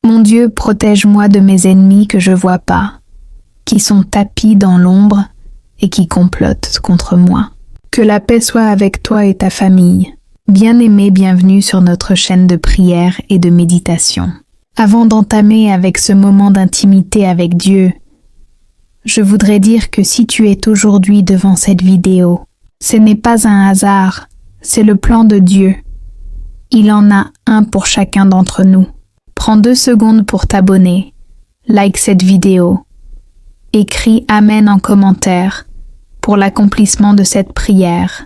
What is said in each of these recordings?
Mon Dieu, protège-moi de mes ennemis que je vois pas, qui sont tapis dans l'ombre et qui complotent contre moi. Que la paix soit avec toi et ta famille. Bien-aimé, bienvenue sur notre chaîne de prière et de méditation. Avant d'entamer avec ce moment d'intimité avec Dieu, je voudrais dire que si tu es aujourd'hui devant cette vidéo, ce n'est pas un hasard, c'est le plan de Dieu. Il en a un pour chacun d'entre nous. Prends 2 secondes pour t'abonner, like cette vidéo, écris Amen en commentaire pour l'accomplissement de cette prière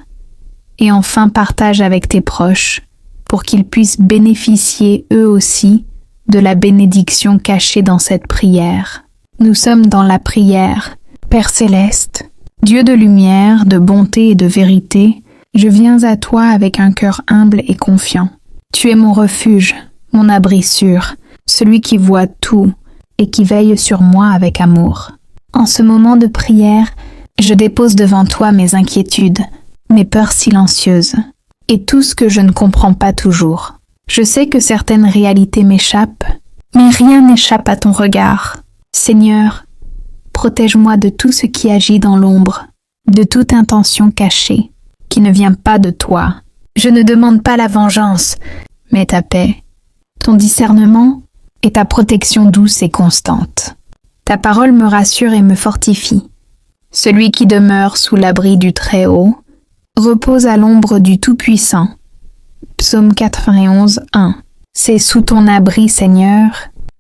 et enfin partage avec tes proches pour qu'ils puissent bénéficier eux aussi de la bénédiction cachée dans cette prière. Nous sommes dans la prière. Père céleste, Dieu de lumière, de bonté et de vérité, je viens à toi avec un cœur humble et confiant. Tu es mon refuge, mon abri sûr, celui qui voit tout et qui veille sur moi avec amour. En ce moment de prière, je dépose devant toi mes inquiétudes, mes peurs silencieuses et tout ce que je ne comprends pas toujours. Je sais que certaines réalités m'échappent, mais rien n'échappe à ton regard. Seigneur, protège-moi de tout ce qui agit dans l'ombre, de toute intention cachée, qui ne vient pas de toi. Je ne demande pas la vengeance, mais ta paix, ton discernement et ta protection douce et constante. Ta parole me rassure et me fortifie. Celui qui demeure sous l'abri du Très-Haut repose à l'ombre du Tout-Puissant. Psaume 91, 1. C'est sous ton abri, Seigneur,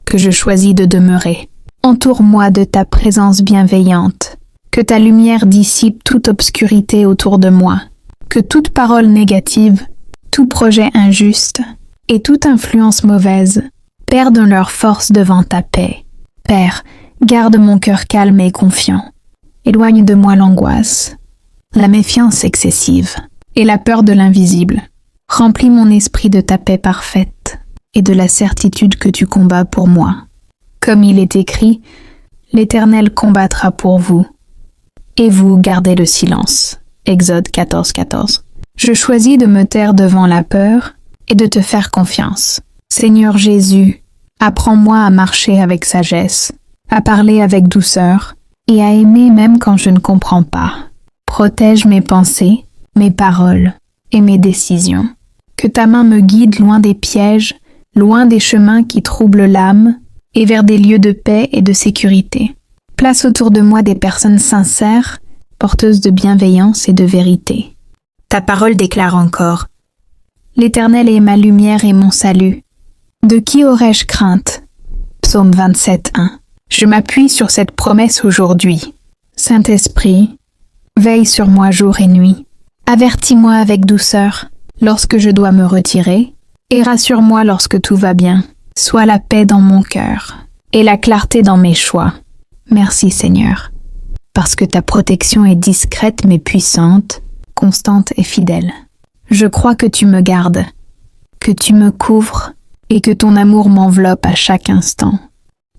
que je choisis de demeurer. Entoure-moi de ta présence bienveillante, que ta lumière dissipe toute obscurité autour de moi, que toute parole négative, tout projet injuste et toute influence mauvaise perdent leur force devant ta paix. Père, garde mon cœur calme et confiant. Éloigne de moi l'angoisse, la méfiance excessive et la peur de l'invisible. Remplis mon esprit de ta paix parfaite et de la certitude que tu combats pour moi. Comme il est écrit, l'Éternel combattra pour vous, et vous gardez le silence. Exode 14, 14. Je choisis de me taire devant la peur et de te faire confiance. Seigneur Jésus, apprends-moi à marcher avec sagesse, à parler avec douceur et à aimer même quand je ne comprends pas. Protège mes pensées, mes paroles et mes décisions. Que ta main me guide loin des pièges, loin des chemins qui troublent l'âme, et vers des lieux de paix et de sécurité. Place autour de moi des personnes sincères, porteuses de bienveillance et de vérité. Ta parole déclare encore « L'Éternel est ma lumière et mon salut. De qui aurais-je crainte ?» Psaume 27, 1. Je m'appuie sur cette promesse aujourd'hui. Saint-Esprit, veille sur moi jour et nuit. Avertis-moi avec douceur lorsque je dois me retirer et rassure-moi lorsque tout va bien. Sois la paix dans mon cœur et la clarté dans mes choix. Merci Seigneur, parce que ta protection est discrète mais puissante, constante et fidèle. Je crois que tu me gardes, que tu me couvres et que ton amour m'enveloppe à chaque instant.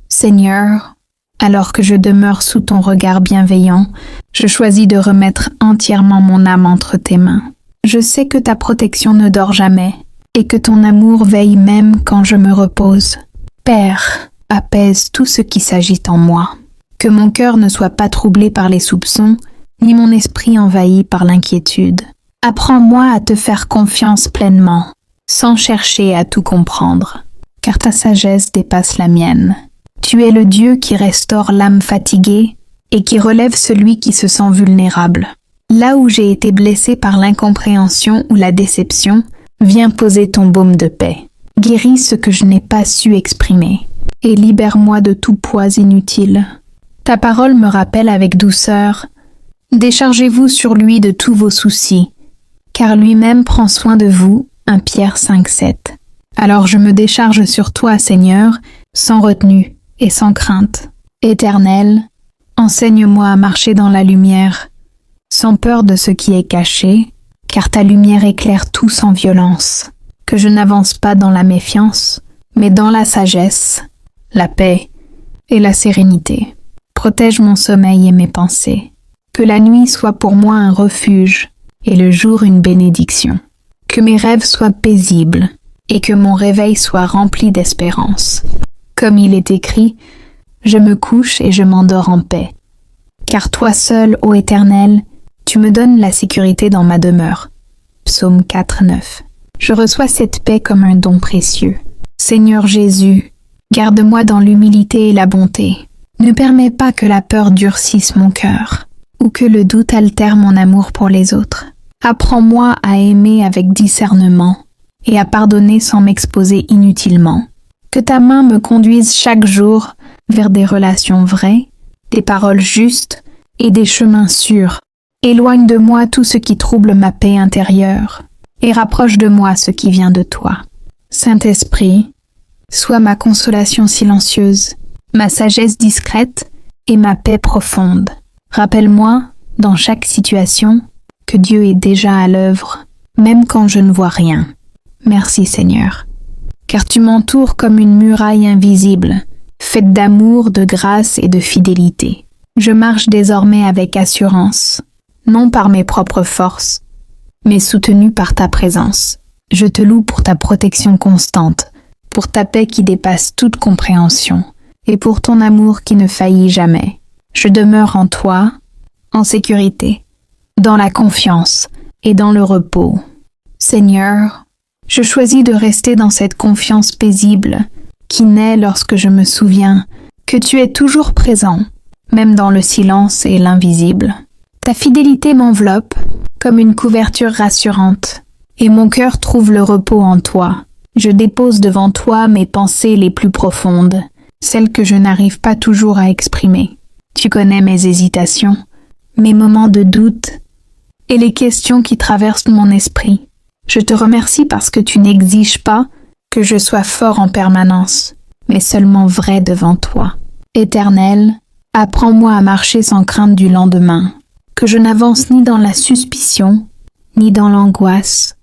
Seigneur, alors que je demeure sous ton regard bienveillant, je choisis de remettre entièrement mon âme entre tes mains. Je sais que ta protection ne dort jamais et que ton amour veille même quand je me repose. Père, apaise tout ce qui s'agite en moi. Que mon cœur ne soit pas troublé par les soupçons, ni mon esprit envahi par l'inquiétude. Apprends-moi à te faire confiance pleinement, sans chercher à tout comprendre, car ta sagesse dépasse la mienne. Tu es le Dieu qui restaure l'âme fatiguée et qui relève celui qui se sent vulnérable. Là où j'ai été blessé par l'incompréhension ou la déception, viens poser ton baume de paix. Guéris ce que je n'ai pas su exprimer et libère-moi de tout poids inutile. Ta parole me rappelle avec douceur « Déchargez-vous sur lui de tous vos soucis, car lui-même prend soin de vous. » 1 Pierre 5, 7. Alors je me décharge sur toi, Seigneur, sans retenue et sans crainte. Éternel, enseigne-moi à marcher dans la lumière, sans peur de ce qui est caché, car ta lumière éclaire tout sans violence. Que je n'avance pas dans la méfiance, mais dans la sagesse, la paix et la sérénité. Protège mon sommeil et mes pensées. Que la nuit soit pour moi un refuge et le jour une bénédiction. Que mes rêves soient paisibles et que mon réveil soit rempli d'espérance. Comme il est écrit, je me couche et je m'endors en paix. Car toi seul, ô Éternel, tu me donnes la sécurité dans ma demeure. Psaume 4, 9. Je reçois cette paix comme un don précieux. Seigneur Jésus, garde-moi dans l'humilité et la bonté. Ne permets pas que la peur durcisse mon cœur, ou que le doute altère mon amour pour les autres. Apprends-moi à aimer avec discernement et à pardonner sans m'exposer inutilement. Que ta main me conduise chaque jour vers des relations vraies, des paroles justes et des chemins sûrs. Éloigne de moi tout ce qui trouble ma paix intérieure et rapproche de moi ce qui vient de toi. Saint-Esprit, sois ma consolation silencieuse, ma sagesse discrète et ma paix profonde. Rappelle-moi, dans chaque situation, que Dieu est déjà à l'œuvre, même quand je ne vois rien. Merci Seigneur, car tu m'entoures comme une muraille invisible, faite d'amour, de grâce et de fidélité. Je marche désormais avec assurance, non par mes propres forces, mais soutenu par ta présence. Je te loue pour ta protection constante, pour ta paix qui dépasse toute compréhension, et pour ton amour qui ne faillit jamais. Je demeure en toi, en sécurité, dans la confiance et dans le repos. Seigneur, je choisis de rester dans cette confiance paisible qui naît lorsque je me souviens que tu es toujours présent, même dans le silence et l'invisible. Ta fidélité m'enveloppe comme une couverture rassurante, et mon cœur trouve le repos en toi. Je dépose devant toi mes pensées les plus profondes, celles que je n'arrive pas toujours à exprimer. Tu connais mes hésitations, mes moments de doute et les questions qui traversent mon esprit. Je te remercie parce que tu n'exiges pas que je sois fort en permanence, mais seulement vrai devant toi. Éternel, apprends-moi à marcher sans crainte du lendemain, que je n'avance ni dans la suspicion, ni dans l'angoisse,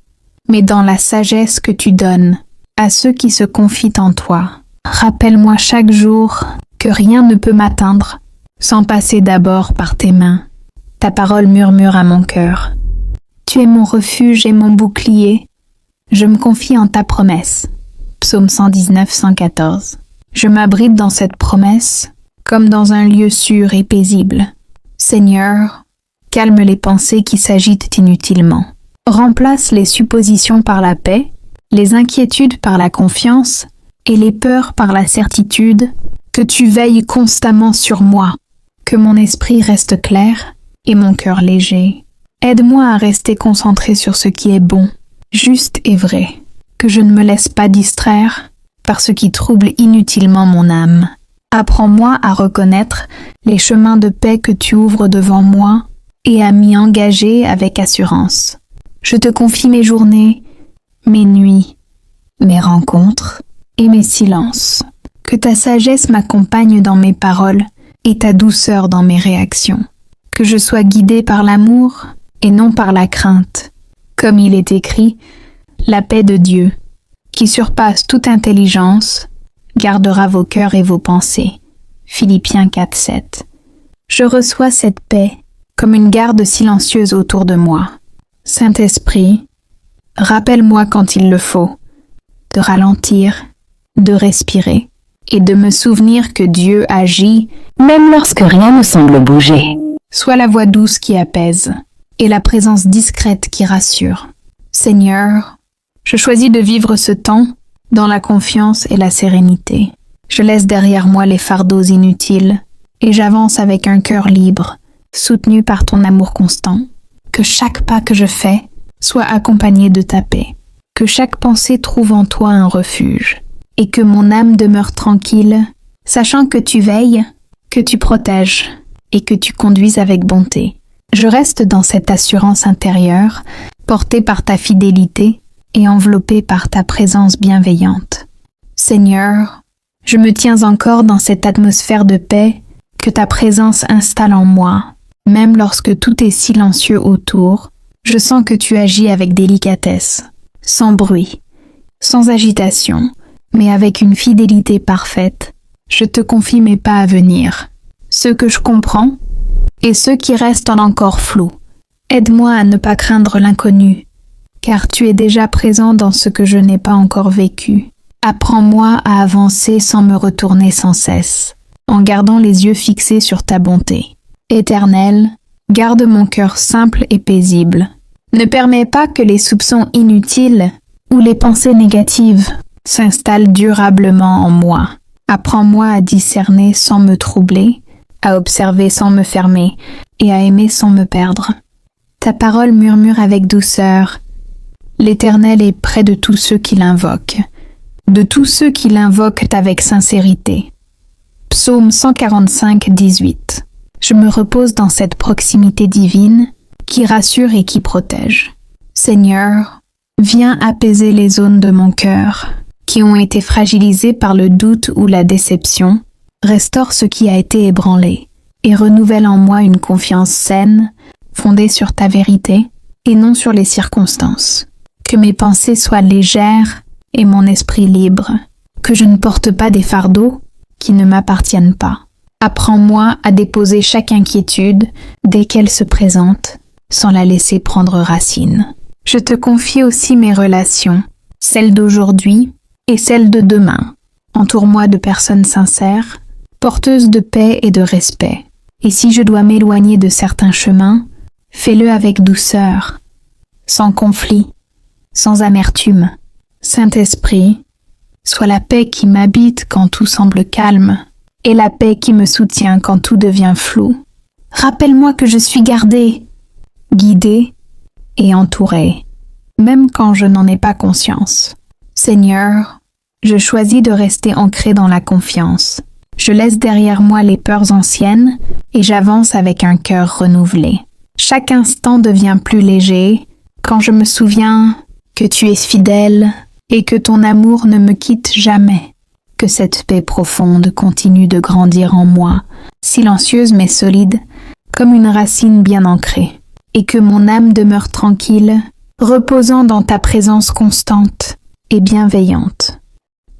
mais dans la sagesse que tu donnes à ceux qui se confient en toi. Rappelle-moi chaque jour que rien ne peut m'atteindre sans passer d'abord par tes mains. Ta parole murmure à mon cœur. Tu es mon refuge et mon bouclier. Je me confie en ta promesse. Psaume 119, 114. Je m'abrite dans cette promesse comme dans un lieu sûr et paisible. Seigneur, calme les pensées qui s'agitent inutilement. Remplace les suppositions par la paix, les inquiétudes par la confiance et les peurs par la certitude que tu veilles constamment sur moi, que mon esprit reste clair et mon cœur léger. Aide-moi à rester concentré sur ce qui est bon, juste et vrai, que je ne me laisse pas distraire par ce qui trouble inutilement mon âme. Apprends-moi à reconnaître les chemins de paix que tu ouvres devant moi et à m'y engager avec assurance. Je te confie mes journées, mes nuits, mes rencontres et mes silences. Que ta sagesse m'accompagne dans mes paroles et ta douceur dans mes réactions. Que je sois guidée par l'amour et non par la crainte. Comme il est écrit, la paix de Dieu, qui surpasse toute intelligence, gardera vos cœurs et vos pensées. Philippiens 4, 7. Je reçois cette paix comme une garde silencieuse autour de moi. Saint-Esprit, rappelle-moi quand il le faut, de ralentir, de respirer et de me souvenir que Dieu agit même lorsque rien ne semble bouger. Sois la voix douce qui apaise et la présence discrète qui rassure. Seigneur, je choisis de vivre ce temps dans la confiance et la sérénité. Je laisse derrière moi les fardeaux inutiles et j'avance avec un cœur libre, soutenu par ton amour constant. Que chaque pas que je fais soit accompagné de ta paix. Que chaque pensée trouve en toi un refuge et que mon âme demeure tranquille, sachant que tu veilles, que tu protèges et que tu conduis avec bonté. Je reste dans cette assurance intérieure, portée par ta fidélité et enveloppée par ta présence bienveillante. Seigneur, je me tiens encore dans cette atmosphère de paix que ta présence installe en moi. Même lorsque tout est silencieux autour, je sens que tu agis avec délicatesse, sans bruit, sans agitation, mais avec une fidélité parfaite. Je te confie mes pas à venir, ceux que je comprends et ceux qui restent encore flous. Aide-moi à ne pas craindre l'inconnu, car tu es déjà présent dans ce que je n'ai pas encore vécu. Apprends-moi à avancer sans me retourner sans cesse, en gardant les yeux fixés sur ta bonté. Éternel, garde mon cœur simple et paisible. Ne permets pas que les soupçons inutiles ou les pensées négatives s'installent durablement en moi. Apprends-moi à discerner sans me troubler, à observer sans me fermer et à aimer sans me perdre. Ta parole murmure avec douceur. L'Éternel est près de tous ceux qui l'invoquent, de tous ceux qui l'invoquent avec sincérité. Psaume 145, 18. Je me repose dans cette proximité divine qui rassure et qui protège. Seigneur, viens apaiser les zones de mon cœur qui ont été fragilisées par le doute ou la déception. Restaure ce qui a été ébranlé et renouvelle en moi une confiance saine, fondée sur ta vérité et non sur les circonstances. Que mes pensées soient légères et mon esprit libre, que je ne porte pas des fardeaux qui ne m'appartiennent pas. Apprends-moi à déposer chaque inquiétude dès qu'elle se présente, sans la laisser prendre racine. Je te confie aussi mes relations, celles d'aujourd'hui et celles de demain. Entoure-moi de personnes sincères, porteuses de paix et de respect. Et si je dois m'éloigner de certains chemins, fais-le avec douceur, sans conflit, sans amertume. Saint-Esprit, sois la paix qui m'habite quand tout semble calme, et la paix qui me soutient quand tout devient flou. Rappelle-moi que je suis gardée, guidée et entourée, même quand je n'en ai pas conscience. Seigneur, je choisis de rester ancrée dans la confiance. Je laisse derrière moi les peurs anciennes et j'avance avec un cœur renouvelé. Chaque instant devient plus léger quand je me souviens que tu es fidèle et que ton amour ne me quitte jamais. Que cette paix profonde continue de grandir en moi, silencieuse mais solide, comme une racine bien ancrée, et que mon âme demeure tranquille, reposant dans ta présence constante et bienveillante.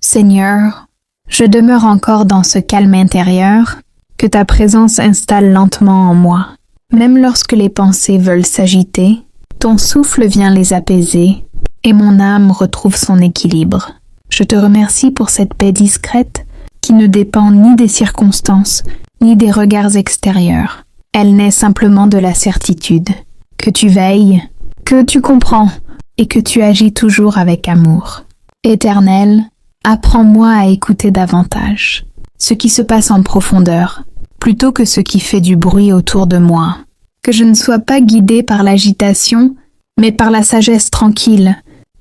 Seigneur, je demeure encore dans ce calme intérieur que ta présence installe lentement en moi. Même lorsque les pensées veulent s'agiter, ton souffle vient les apaiser et mon âme retrouve son équilibre. Je te remercie pour cette paix discrète qui ne dépend ni des circonstances ni des regards extérieurs. Elle naît simplement de la certitude que tu veilles, que tu comprends et que tu agis toujours avec amour. Éternel, apprends-moi à écouter davantage ce qui se passe en profondeur, plutôt que ce qui fait du bruit autour de moi. Que je ne sois pas guidée par l'agitation, mais par la sagesse tranquille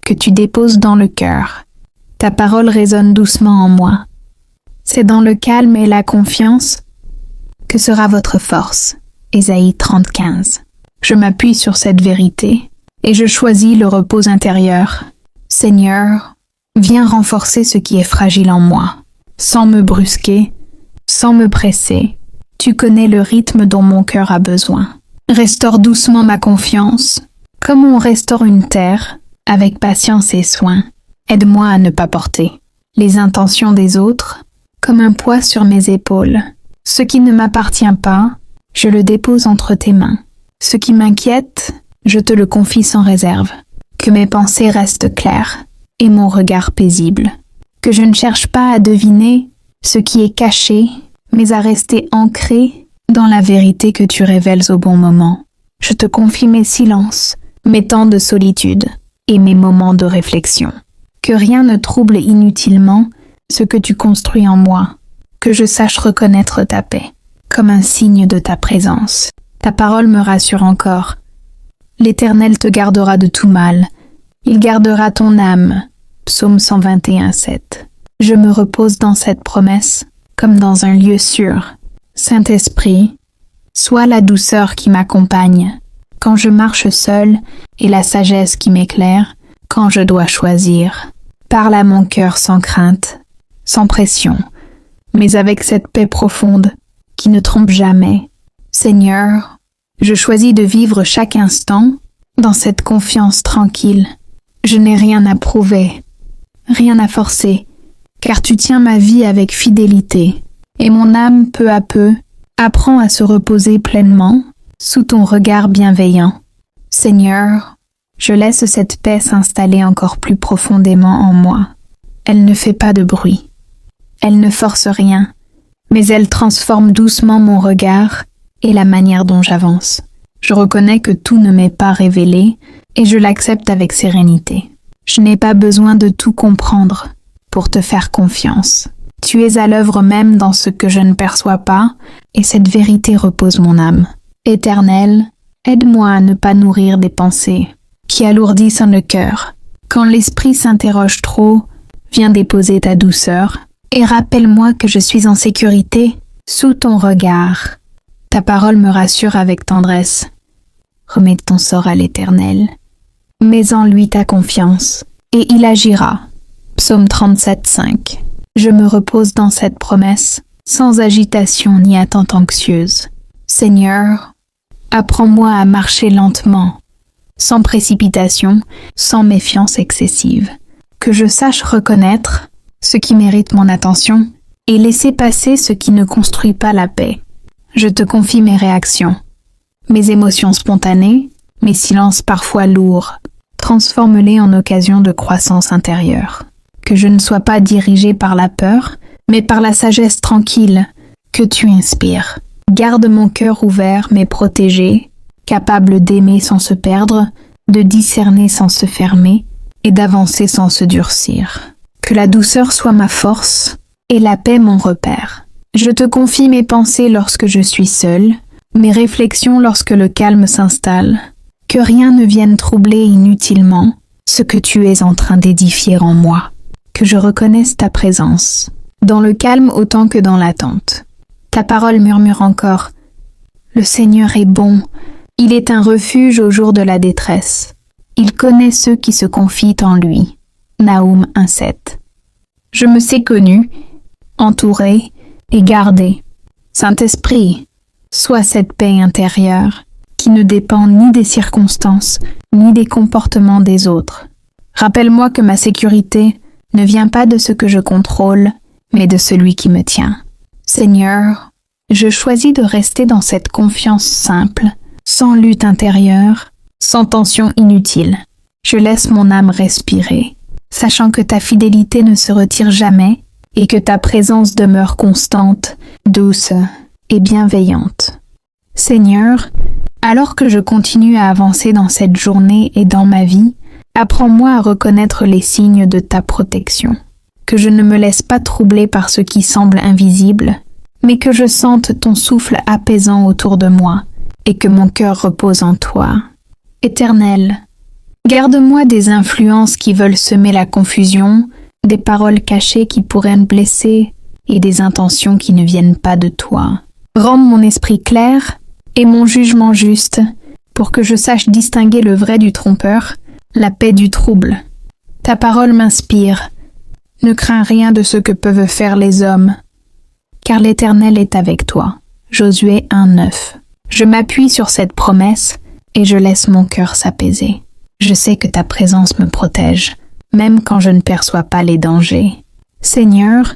que tu déposes dans le cœur. Ta parole résonne doucement en moi. C'est dans le calme et la confiance que sera votre force. Ésaïe 30:15. Je m'appuie sur cette vérité et je choisis le repos intérieur. Seigneur, viens renforcer ce qui est fragile en moi, sans me brusquer, sans me presser. Tu connais le rythme dont mon cœur a besoin. Restaure doucement ma confiance, comme on restaure une terre, avec patience et soin. Aide-moi à ne pas porter les intentions des autres comme un poids sur mes épaules. Ce qui ne m'appartient pas, je le dépose entre tes mains. Ce qui m'inquiète, je te le confie sans réserve. Que mes pensées restent claires et mon regard paisible. Que je ne cherche pas à deviner ce qui est caché, mais à rester ancré dans la vérité que tu révèles au bon moment. Je te confie mes silences, mes temps de solitude et mes moments de réflexion. Que rien ne trouble inutilement ce que tu construis en moi. Que je sache reconnaître ta paix, comme un signe de ta présence. Ta parole me rassure encore. L'Éternel te gardera de tout mal. Il gardera ton âme. Psaume 121:7. Je me repose dans cette promesse, comme dans un lieu sûr. Saint-Esprit, sois la douceur qui m'accompagne, quand je marche seule et la sagesse qui m'éclaire, quand je dois choisir. Parle à mon cœur sans crainte, sans pression, mais avec cette paix profonde qui ne trompe jamais. Seigneur, je choisis de vivre chaque instant dans cette confiance tranquille. Je n'ai rien à prouver, rien à forcer, car tu tiens ma vie avec fidélité, et mon âme, peu à peu, apprend à se reposer pleinement sous ton regard bienveillant. Seigneur, je laisse cette paix s'installer encore plus profondément en moi. Elle ne fait pas de bruit. Elle ne force rien, mais elle transforme doucement mon regard et la manière dont j'avance. Je reconnais que tout ne m'est pas révélé et je l'accepte avec sérénité. Je n'ai pas besoin de tout comprendre pour te faire confiance. Tu es à l'œuvre même dans ce que je ne perçois pas et cette vérité repose mon âme. Éternel, aide-moi à ne pas nourrir des pensées qui alourdissent le cœur. Quand l'esprit s'interroge trop, viens déposer ta douceur et rappelle-moi que je suis en sécurité sous ton regard. Ta parole me rassure avec tendresse. Remets ton sort à l'Éternel. Mets en lui ta confiance, et il agira. Psaume 37:5. Je me repose dans cette promesse, sans agitation ni attente anxieuse. Seigneur, apprends-moi à marcher lentement, sans précipitation, sans méfiance excessive. Que je sache reconnaître ce qui mérite mon attention et laisser passer ce qui ne construit pas la paix. Je te confie mes réactions, mes émotions spontanées, mes silences parfois lourds. Transforme-les en occasion de croissance intérieure. Que je ne sois pas dirigé par la peur, mais par la sagesse tranquille que tu inspires. Garde mon cœur ouvert mais protégé, capable d'aimer sans se perdre, de discerner sans se fermer et d'avancer sans se durcir. Que la douceur soit ma force et la paix mon repère. Je te confie mes pensées lorsque je suis seule, mes réflexions lorsque le calme s'installe. Que rien ne vienne troubler inutilement ce que tu es en train d'édifier en moi. Que je reconnaisse ta présence, dans le calme autant que dans l'attente. Ta parole murmure encore « Le Seigneur est bon, il est un refuge au jour de la détresse. Il connaît ceux qui se confient en lui. » Naoum 1:7. Je me sais connu, entouré et gardé. Saint-Esprit, sois cette paix intérieure qui ne dépend ni des circonstances, ni des comportements des autres. Rappelle-moi que ma sécurité ne vient pas de ce que je contrôle, mais de celui qui me tient. Seigneur, je choisis de rester dans cette confiance simple, sans lutte intérieure, sans tension inutile. Je laisse mon âme respirer, sachant que ta fidélité ne se retire jamais et que ta présence demeure constante, douce et bienveillante. Seigneur, alors que je continue à avancer dans cette journée et dans ma vie, apprends-moi à reconnaître les signes de ta protection. Que je ne me laisse pas troubler par ce qui semble invisible, mais que je sente ton souffle apaisant autour de moi et que mon cœur repose en toi. Éternel, garde-moi des influences qui veulent semer la confusion, des paroles cachées qui pourraient me blesser et des intentions qui ne viennent pas de toi. Rends mon esprit clair et mon jugement juste, pour que je sache distinguer le vrai du trompeur, la paix du trouble. Ta parole m'inspire. Ne crains rien de ce que peuvent faire les hommes, car l'Éternel est avec toi. Josué 1:9. Je m'appuie sur cette promesse et je laisse mon cœur s'apaiser. Je sais que ta présence me protège, même quand je ne perçois pas les dangers. Seigneur,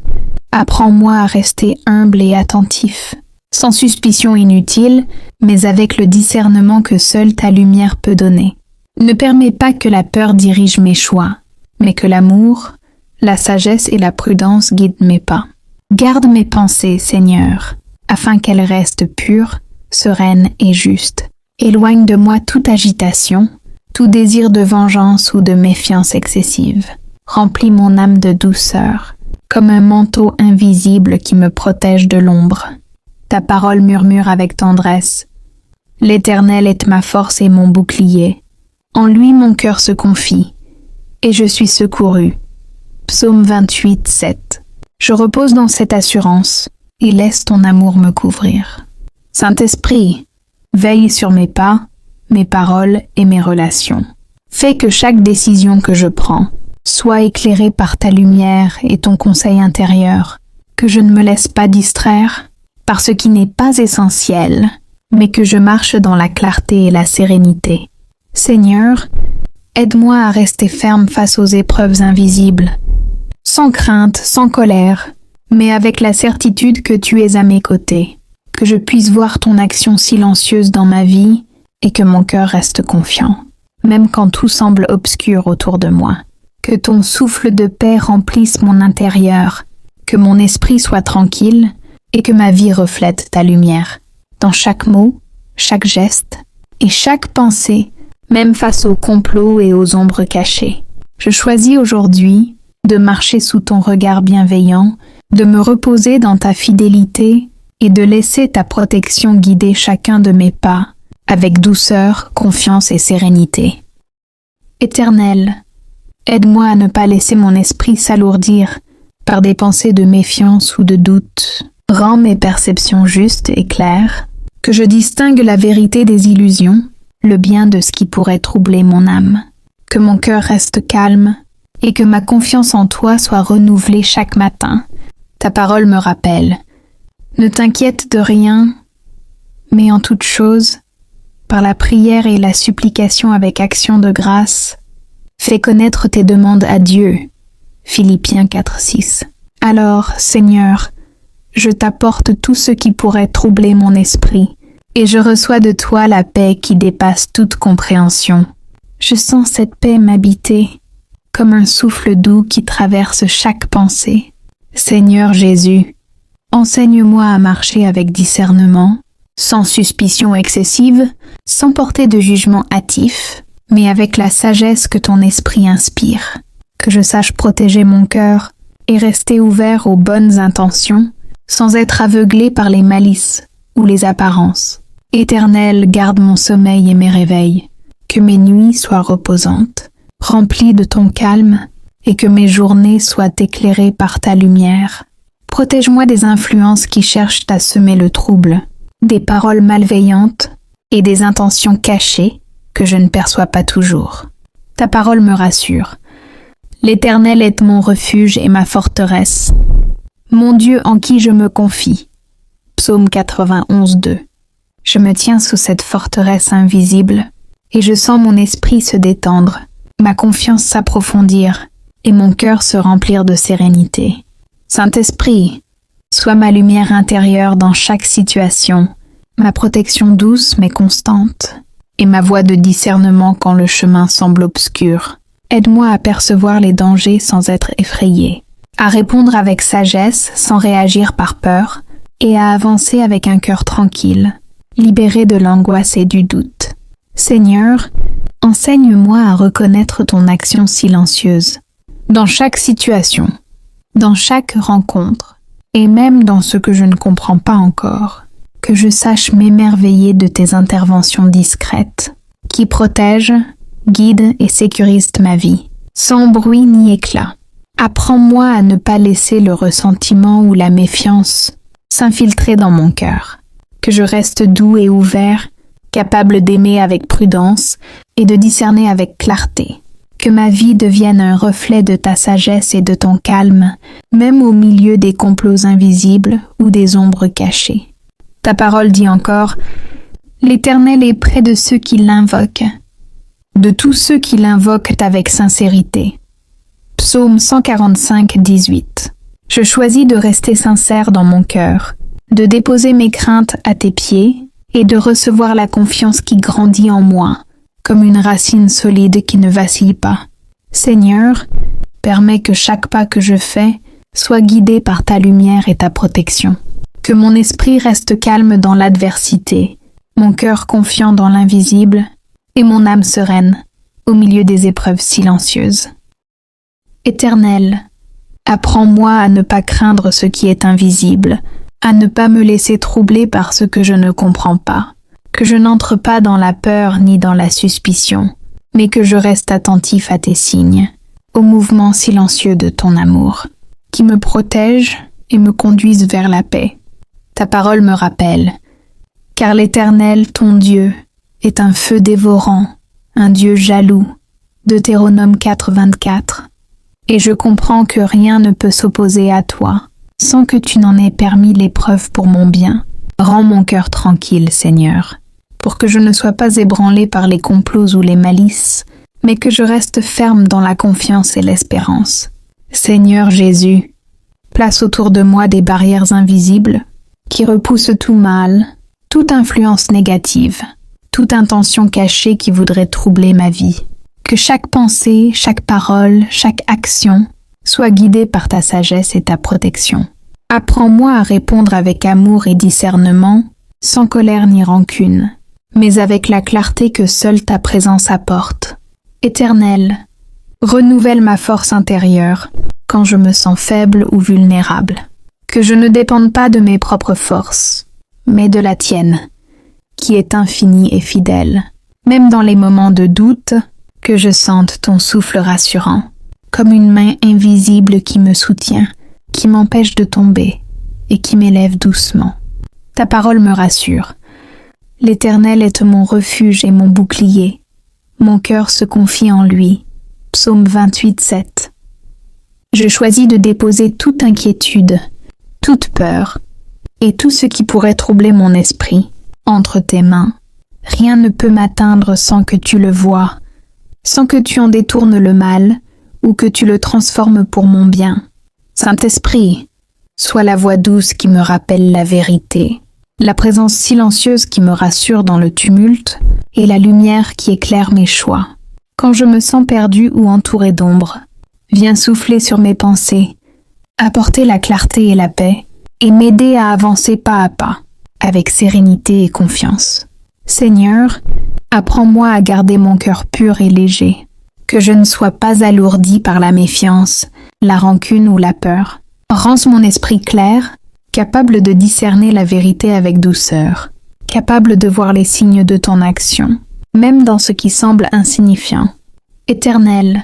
apprends-moi à rester humble et attentif, sans suspicion inutile, mais avec le discernement que seule ta lumière peut donner. Ne permets pas que la peur dirige mes choix, mais que l'amour, la sagesse et la prudence guident mes pas. Garde mes pensées, Seigneur, afin qu'elles restent pures, sereines et justes. Éloigne de moi toute agitation, tout désir de vengeance ou de méfiance excessive. Remplis mon âme de douceur, comme un manteau invisible qui me protège de l'ombre. Ta parole murmure avec tendresse. L'Éternel est ma force et mon bouclier. En lui mon cœur se confie, et je suis secouru. Psaume 28:7. Je repose dans cette assurance, et laisse ton amour me couvrir. Saint-Esprit, veille sur mes pas, mes paroles et mes relations. Fais que chaque décision que je prends soit éclairée par ta lumière et ton conseil intérieur, que je ne me laisse pas distraire par ce qui n'est pas essentiel, mais que je marche dans la clarté et la sérénité. Seigneur, aide-moi à rester ferme face aux épreuves invisibles, sans crainte, sans colère, mais avec la certitude que tu es à mes côtés, que je puisse voir ton action silencieuse dans ma vie et que mon cœur reste confiant, même quand tout semble obscur autour de moi. Que ton souffle de paix remplisse mon intérieur, que mon esprit soit tranquille et que ma vie reflète ta lumière. Dans chaque mot, chaque geste et chaque pensée, même face aux complots et aux ombres cachées. Je choisis aujourd'hui de marcher sous ton regard bienveillant, de me reposer dans ta fidélité et de laisser ta protection guider chacun de mes pas avec douceur, confiance et sérénité. Éternel, aide-moi à ne pas laisser mon esprit s'alourdir par des pensées de méfiance ou de doute. Rends mes perceptions justes et claires, que je distingue la vérité des illusions, le bien de ce qui pourrait troubler mon âme. Que mon cœur reste calme et que ma confiance en toi soit renouvelée chaque matin. Ta parole me rappelle. Ne t'inquiète de rien, mais en toute chose, par la prière et la supplication avec action de grâce, fais connaître tes demandes à Dieu. Philippiens 4:6. Alors, Seigneur, je t'apporte tout ce qui pourrait troubler mon esprit, et je reçois de toi la paix qui dépasse toute compréhension. Je sens cette paix m'habiter, comme un souffle doux qui traverse chaque pensée. Seigneur Jésus, enseigne-moi à marcher avec discernement, sans suspicion excessive, sans porter de jugement hâtif, mais avec la sagesse que ton esprit inspire. Que je sache protéger mon cœur et rester ouvert aux bonnes intentions, sans être aveuglé par les malices ou les apparences. Éternel, garde mon sommeil et mes réveils, que mes nuits soient reposantes, remplies de ton calme, et que mes journées soient éclairées par ta lumière. Protège-moi des influences qui cherchent à semer le trouble, des paroles malveillantes et des intentions cachées que je ne perçois pas toujours. Ta parole me rassure. L'Éternel est mon refuge et ma forteresse, mon Dieu en qui je me confie. Psaume 91:2. Je me tiens sous cette forteresse invisible et je sens mon esprit se détendre, ma confiance s'approfondir et mon cœur se remplir de sérénité. Saint-Esprit, sois ma lumière intérieure dans chaque situation, ma protection douce mais constante, et ma voie de discernement quand le chemin semble obscur. Aide-moi à percevoir les dangers sans être effrayé, à répondre avec sagesse sans réagir par peur, et à avancer avec un cœur tranquille, libéré de l'angoisse et du doute. Seigneur, enseigne-moi à reconnaître ton action silencieuse, dans chaque situation, dans chaque rencontre, et même dans ce que je ne comprends pas encore, que je sache m'émerveiller de tes interventions discrètes, qui protègent, guident et sécurisent ma vie, sans bruit ni éclat. Apprends-moi à ne pas laisser le ressentiment ou la méfiance s'infiltrer dans mon cœur, que je reste doux et ouvert, capable d'aimer avec prudence et de discerner avec clarté. Que ma vie devienne un reflet de ta sagesse et de ton calme, même au milieu des complots invisibles ou des ombres cachées. Ta parole dit encore, « L'Éternel est près de ceux qui l'invoquent, de tous ceux qui l'invoquent avec sincérité. » Psaume 145:18. Je choisis de rester sincère dans mon cœur, de déposer mes craintes à tes pieds et de recevoir la confiance qui grandit en moi, comme une racine solide qui ne vacille pas. Seigneur, permets que chaque pas que je fais soit guidé par ta lumière et ta protection. Que mon esprit reste calme dans l'adversité, mon cœur confiant dans l'invisible et mon âme sereine au milieu des épreuves silencieuses. Éternel, apprends-moi à ne pas craindre ce qui est invisible, à ne pas me laisser troubler par ce que je ne comprends pas, que je n'entre pas dans la peur ni dans la suspicion, mais que je reste attentif à tes signes, au mouvement silencieux de ton amour, qui me protège et me conduisent vers la paix. Ta parole me rappelle, car l'Éternel, ton Dieu, est un feu dévorant, un Dieu jaloux. Deutéronome 4:24. Et je comprends que rien ne peut s'opposer à toi, sans que tu n'en aies permis l'épreuve pour mon bien. Rends mon cœur tranquille, Seigneur, pour que je ne sois pas ébranlé par les complots ou les malices, mais que je reste ferme dans la confiance et l'espérance. Seigneur Jésus, place autour de moi des barrières invisibles qui repoussent tout mal, toute influence négative, toute intention cachée qui voudrait troubler ma vie. Que chaque pensée, chaque parole, chaque action soit guidée par ta sagesse et ta protection. Apprends-moi à répondre avec amour et discernement, sans colère ni rancune, mais avec la clarté que seule ta présence apporte. Éternel, renouvelle ma force intérieure quand je me sens faible ou vulnérable. Que je ne dépende pas de mes propres forces, mais de la tienne, qui est infinie et fidèle. Même dans les moments de doute, que je sente ton souffle rassurant, comme une main invisible qui me soutient, qui m'empêche de tomber et qui m'élève doucement. Ta parole me rassure. L'Éternel est mon refuge et mon bouclier. Mon cœur se confie en lui. Psaume 28, 7. Je choisis de déposer toute inquiétude, toute peur et tout ce qui pourrait troubler mon esprit entre tes mains. Rien ne peut m'atteindre sans que tu le voies, sans que tu en détournes le mal ou que tu le transformes pour mon bien. Saint-Esprit, sois la voix douce qui me rappelle la vérité, la présence silencieuse qui me rassure dans le tumulte et la lumière qui éclaire mes choix. Quand je me sens perdu ou entouré d'ombre, viens souffler sur mes pensées, apporter la clarté et la paix et m'aider à avancer pas à pas, avec sérénité et confiance. Seigneur, apprends-moi à garder mon cœur pur et léger, que je ne sois pas alourdi par la méfiance, la rancune ou la peur. Rends mon esprit clair, capable de discerner la vérité avec douceur, capable de voir les signes de ton action, même dans ce qui semble insignifiant. Éternel,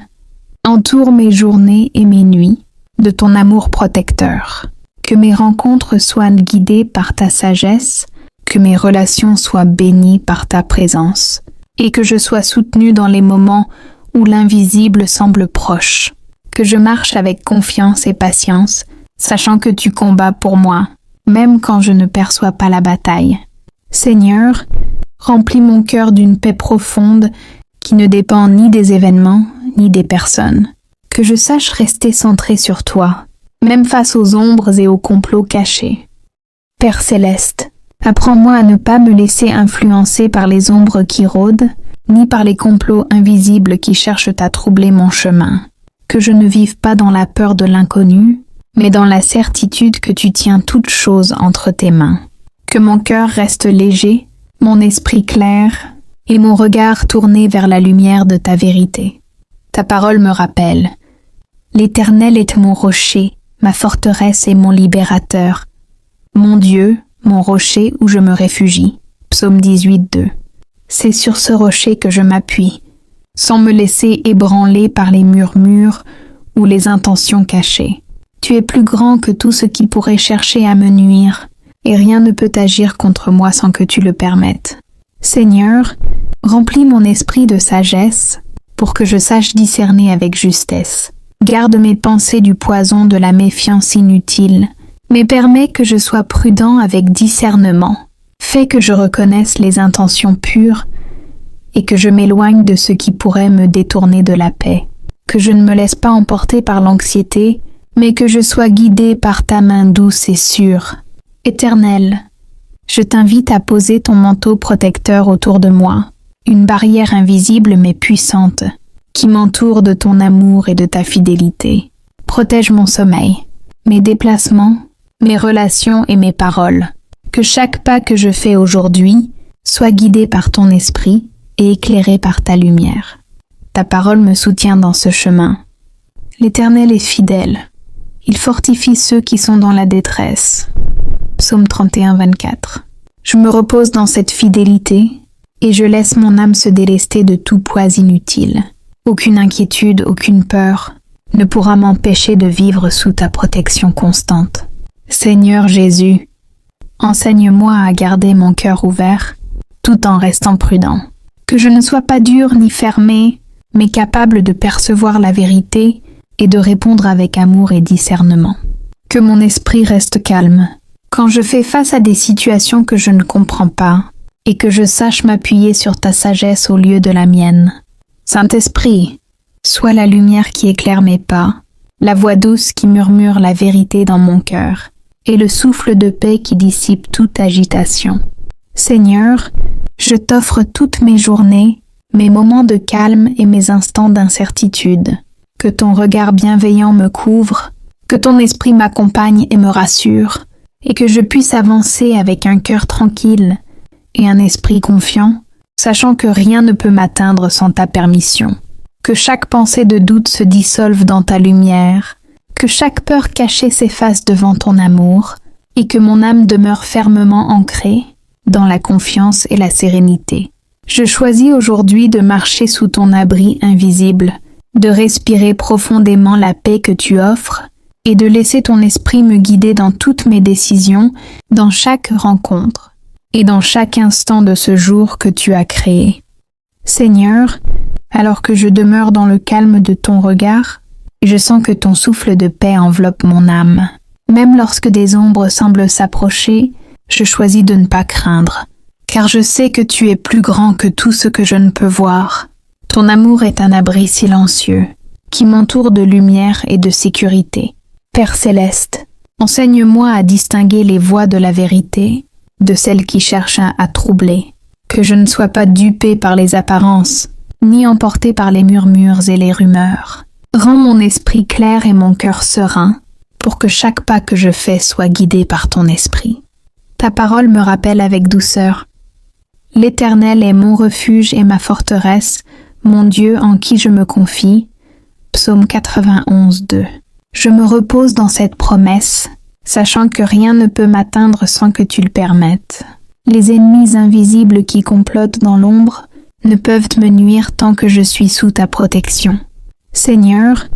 entoure mes journées et mes nuits de ton amour protecteur. Que mes rencontres soient guidées par ta sagesse, que mes relations soient bénies par ta présence, et que je sois soutenu dans les moments où l'invisible semble proche, que je marche avec confiance et patience, sachant que tu combats pour moi, même quand je ne perçois pas la bataille. Seigneur, remplis mon cœur d'une paix profonde qui ne dépend ni des événements ni des personnes, que je sache rester centré sur toi, même face aux ombres et aux complots cachés. Père céleste, apprends-moi à ne pas me laisser influencer par les ombres qui rôdent, ni par les complots invisibles qui cherchent à troubler mon chemin. Que je ne vive pas dans la peur de l'inconnu, mais dans la certitude que tu tiens toutes choses entre tes mains. Que mon cœur reste léger, mon esprit clair, et mon regard tourné vers la lumière de ta vérité. Ta parole me rappelle. L'Éternel est mon rocher, ma forteresse et mon libérateur. Mon Dieu, mon rocher où je me réfugie. Psaume 18, 2. C'est sur ce rocher que je m'appuie, sans me laisser ébranler par les murmures ou les intentions cachées. Tu es plus grand que tout ce qui pourrait chercher à me nuire, et rien ne peut agir contre moi sans que tu le permettes. Seigneur, remplis mon esprit de sagesse pour que je sache discerner avec justesse. Garde mes pensées du poison de la méfiance inutile, mais permets que je sois prudent avec discernement. Fais que je reconnaisse les intentions pures et que je m'éloigne de ce qui pourrait me détourner de la paix. Que je ne me laisse pas emporter par l'anxiété, mais que je sois guidé par ta main douce et sûre. Éternel, je t'invite à poser ton manteau protecteur autour de moi, une barrière invisible mais puissante, qui m'entoure de ton amour et de ta fidélité. Protège mon sommeil, mes déplacements, mes relations et mes paroles. Que chaque pas que je fais aujourd'hui soit guidé par ton esprit et éclairé par ta lumière. Ta parole me soutient dans ce chemin. L'Éternel est fidèle. Il fortifie ceux qui sont dans la détresse. Psaume 31, 24. Je me repose dans cette fidélité et je laisse mon âme se délester de tout poids inutile. Aucune inquiétude, aucune peur ne pourra m'empêcher de vivre sous ta protection constante. Seigneur Jésus, enseigne-moi à garder mon cœur ouvert tout en restant prudent. Que je ne sois pas dur ni fermé, mais capable de percevoir la vérité et de répondre avec amour et discernement. Que mon esprit reste calme quand je fais face à des situations que je ne comprends pas et que je sache m'appuyer sur ta sagesse au lieu de la mienne. Saint-Esprit, sois la lumière qui éclaire mes pas, la voix douce qui murmure la vérité dans mon cœur et le souffle de paix qui dissipe toute agitation. Seigneur, je t'offre toutes mes journées, mes moments de calme et mes instants d'incertitude. Que ton regard bienveillant me couvre, que ton esprit m'accompagne et me rassure, et que je puisse avancer avec un cœur tranquille et un esprit confiant, sachant que rien ne peut m'atteindre sans ta permission. Que chaque pensée de doute se dissolve dans ta lumière, que chaque peur cachée s'efface devant ton amour, et que mon âme demeure fermement ancrée dans la confiance et la sérénité. Je choisis aujourd'hui de marcher sous ton abri invisible, de respirer profondément la paix que tu offres et de laisser ton esprit me guider dans toutes mes décisions, dans chaque rencontre et dans chaque instant de ce jour que tu as créé. Seigneur, alors que je demeure dans le calme de ton regard, je sens que ton souffle de paix enveloppe mon âme. Même lorsque des ombres semblent s'approcher, je choisis de ne pas craindre, car je sais que tu es plus grand que tout ce que je ne peux voir. Ton amour est un abri silencieux, qui m'entoure de lumière et de sécurité. Père céleste, enseigne-moi à distinguer les voix de la vérité de celles qui cherchent à troubler, que je ne sois pas dupé par les apparences, ni emporté par les murmures et les rumeurs. Rends mon esprit clair et mon cœur serein, pour que chaque pas que je fais soit guidé par ton esprit. Ta parole me rappelle avec douceur. L'Éternel est mon refuge et ma forteresse, mon Dieu en qui je me confie. Psaume 91, 2. Je me repose dans cette promesse, sachant que rien ne peut m'atteindre sans que tu le permettes. Les ennemis invisibles qui complotent dans l'ombre ne peuvent me nuire tant que je suis sous ta protection. Seigneur,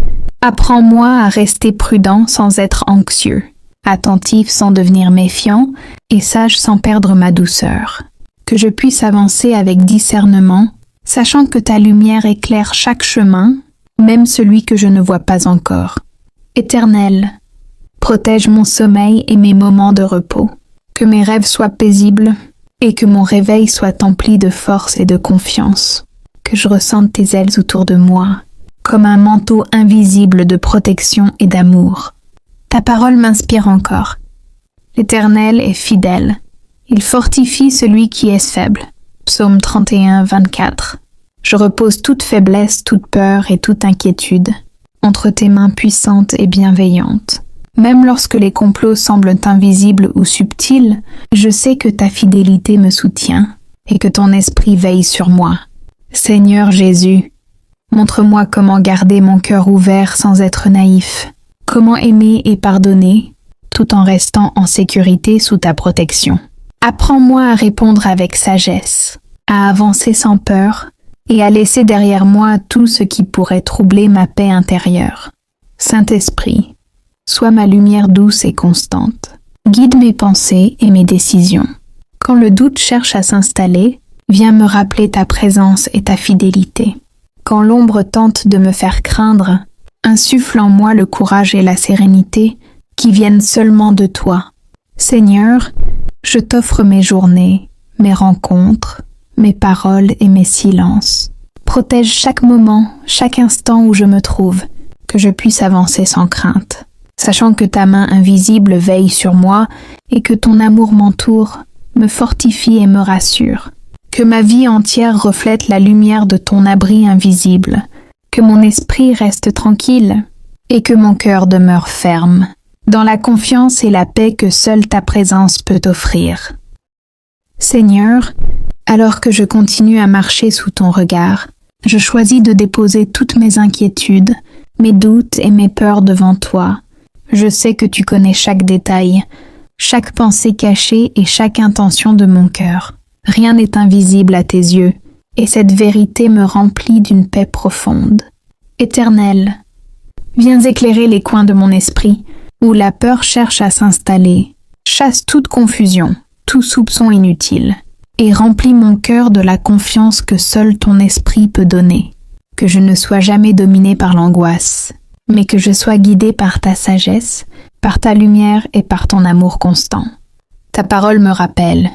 apprends-moi à rester prudent sans être anxieux, attentif sans devenir méfiant et sage sans perdre ma douceur. Que je puisse avancer avec discernement, sachant que ta lumière éclaire chaque chemin, même celui que je ne vois pas encore. Éternel, protège mon sommeil et mes moments de repos, que mes rêves soient paisibles et que mon réveil soit empli de force et de confiance, que je ressente tes ailes autour de moi, comme un manteau invisible de protection et d'amour. Ta parole m'inspire encore. L'Éternel est fidèle, il fortifie celui qui est faible. Psaume 31, 24. Je repose toute faiblesse, toute peur et toute inquiétude entre tes mains puissantes et bienveillantes. Même lorsque les complots semblent invisibles ou subtils, je sais que ta fidélité me soutient et que ton esprit veille sur moi. Seigneur Jésus, montre-moi comment garder mon cœur ouvert sans être naïf, comment aimer et pardonner tout en restant en sécurité sous ta protection. Apprends-moi à répondre avec sagesse, à avancer sans peur et à laisser derrière moi tout ce qui pourrait troubler ma paix intérieure. Saint-Esprit, sois ma lumière douce et constante. Guide mes pensées et mes décisions. Quand le doute cherche à s'installer, viens me rappeler ta présence et ta fidélité. Quand l'ombre tente de me faire craindre, insuffle en moi le courage et la sérénité qui viennent seulement de toi. Seigneur, je t'offre mes journées, mes rencontres, mes paroles et mes silences. Protège chaque moment, chaque instant où je me trouve, que je puisse avancer sans crainte, sachant que ta main invisible veille sur moi et que ton amour m'entoure, me fortifie et me rassure. Que ma vie entière reflète la lumière de ton abri invisible, que mon esprit reste tranquille et que mon cœur demeure ferme, dans la confiance et la paix que seule ta présence peut offrir. Seigneur, alors que je continue à marcher sous ton regard, je choisis de déposer toutes mes inquiétudes, mes doutes et mes peurs devant toi. Je sais que tu connais chaque détail, chaque pensée cachée et chaque intention de mon cœur. Rien n'est invisible à tes yeux, et cette vérité me remplit d'une paix profonde. Éternel, viens éclairer les coins de mon esprit, où la peur cherche à s'installer. Chasse toute confusion, tout soupçon inutile, et remplis mon cœur de la confiance que seul ton esprit peut donner. Que je ne sois jamais dominé par l'angoisse, mais que je sois guidé par ta sagesse, par ta lumière et par ton amour constant. Ta parole me rappelle: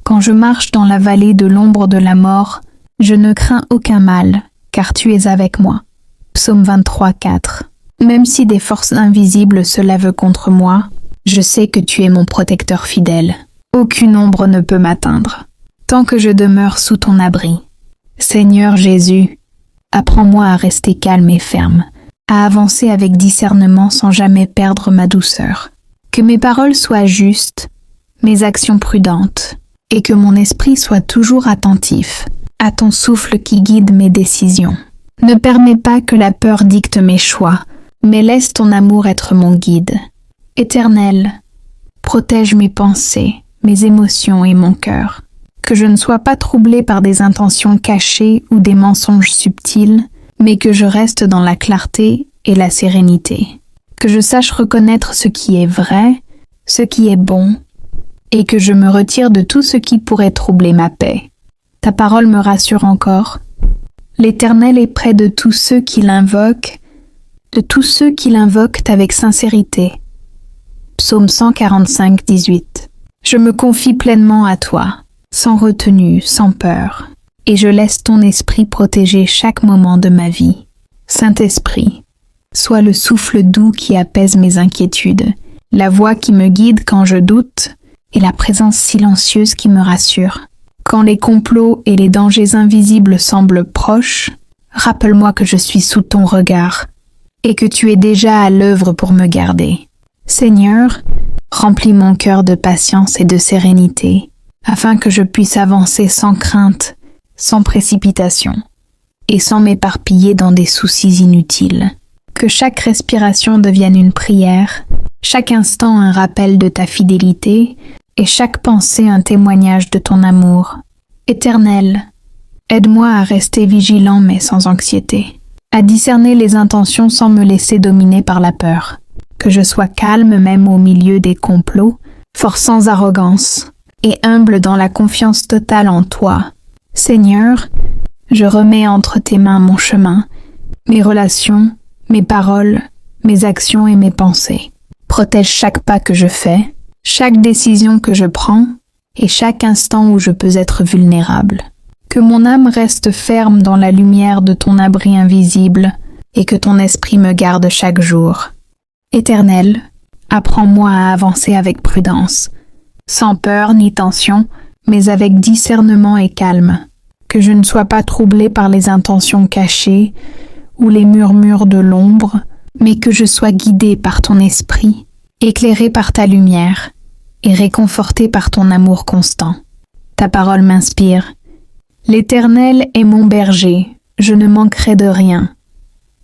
quand je marche dans la vallée de l'ombre de la mort, je ne crains aucun mal, car tu es avec moi. Psaume 23, 4. Même si des forces invisibles se lèvent contre moi, je sais que tu es mon protecteur fidèle. Aucune ombre ne peut m'atteindre, tant que je demeure sous ton abri. Seigneur Jésus, apprends-moi à rester calme et ferme, à avancer avec discernement sans jamais perdre ma douceur. Que mes paroles soient justes, mes actions prudentes, et que mon esprit soit toujours attentif à ton souffle qui guide mes décisions. Ne permets pas que la peur dicte mes choix, mais laisse ton amour être mon guide. Éternel, protège mes pensées, mes émotions et mon cœur. Que je ne sois pas troublée par des intentions cachées ou des mensonges subtils, mais que je reste dans la clarté et la sérénité. Que je sache reconnaître ce qui est vrai, ce qui est bon, et que je me retire de tout ce qui pourrait troubler ma paix. Ta parole me rassure encore. L'Éternel est près de tous ceux qui l'invoquent, avec sincérité. Psaume 145, 18. Je me confie pleinement à toi, sans retenue, sans peur, et je laisse ton esprit protéger chaque moment de ma vie. Saint-Esprit, sois le souffle doux qui apaise mes inquiétudes, la voix qui me guide quand je doute, et la présence silencieuse qui me rassure. Quand les complots et les dangers invisibles semblent proches, rappelle-moi que je suis sous ton regard, et que tu es déjà à l'œuvre pour me garder. Seigneur, remplis mon cœur de patience et de sérénité, afin que je puisse avancer sans crainte, sans précipitation, et sans m'éparpiller dans des soucis inutiles. Que chaque respiration devienne une prière, chaque instant un rappel de ta fidélité, et chaque pensée un témoignage de ton amour. Éternel, aide-moi à rester vigilant mais sans anxiété, à discerner les intentions sans me laisser dominer par la peur. Que je sois calme même au milieu des complots, fort sans arrogance, et humble dans la confiance totale en toi. Seigneur, je remets entre tes mains mon chemin, mes relations, mes paroles, mes actions et mes pensées. Protège chaque pas que je fais, chaque décision que je prends et chaque instant où je peux être vulnérable. Que mon âme reste ferme dans la lumière de ton abri invisible et que ton esprit me garde chaque jour. Éternel, apprends-moi à avancer avec prudence, sans peur ni tension, mais avec discernement et calme. Que je ne sois pas troublée par les intentions cachées ou les murmures de l'ombre, mais que je sois guidée par ton esprit, éclairée par ta lumière et réconfortée par ton amour constant. Ta parole m'inspire. L'Éternel est mon berger, je ne manquerai de rien.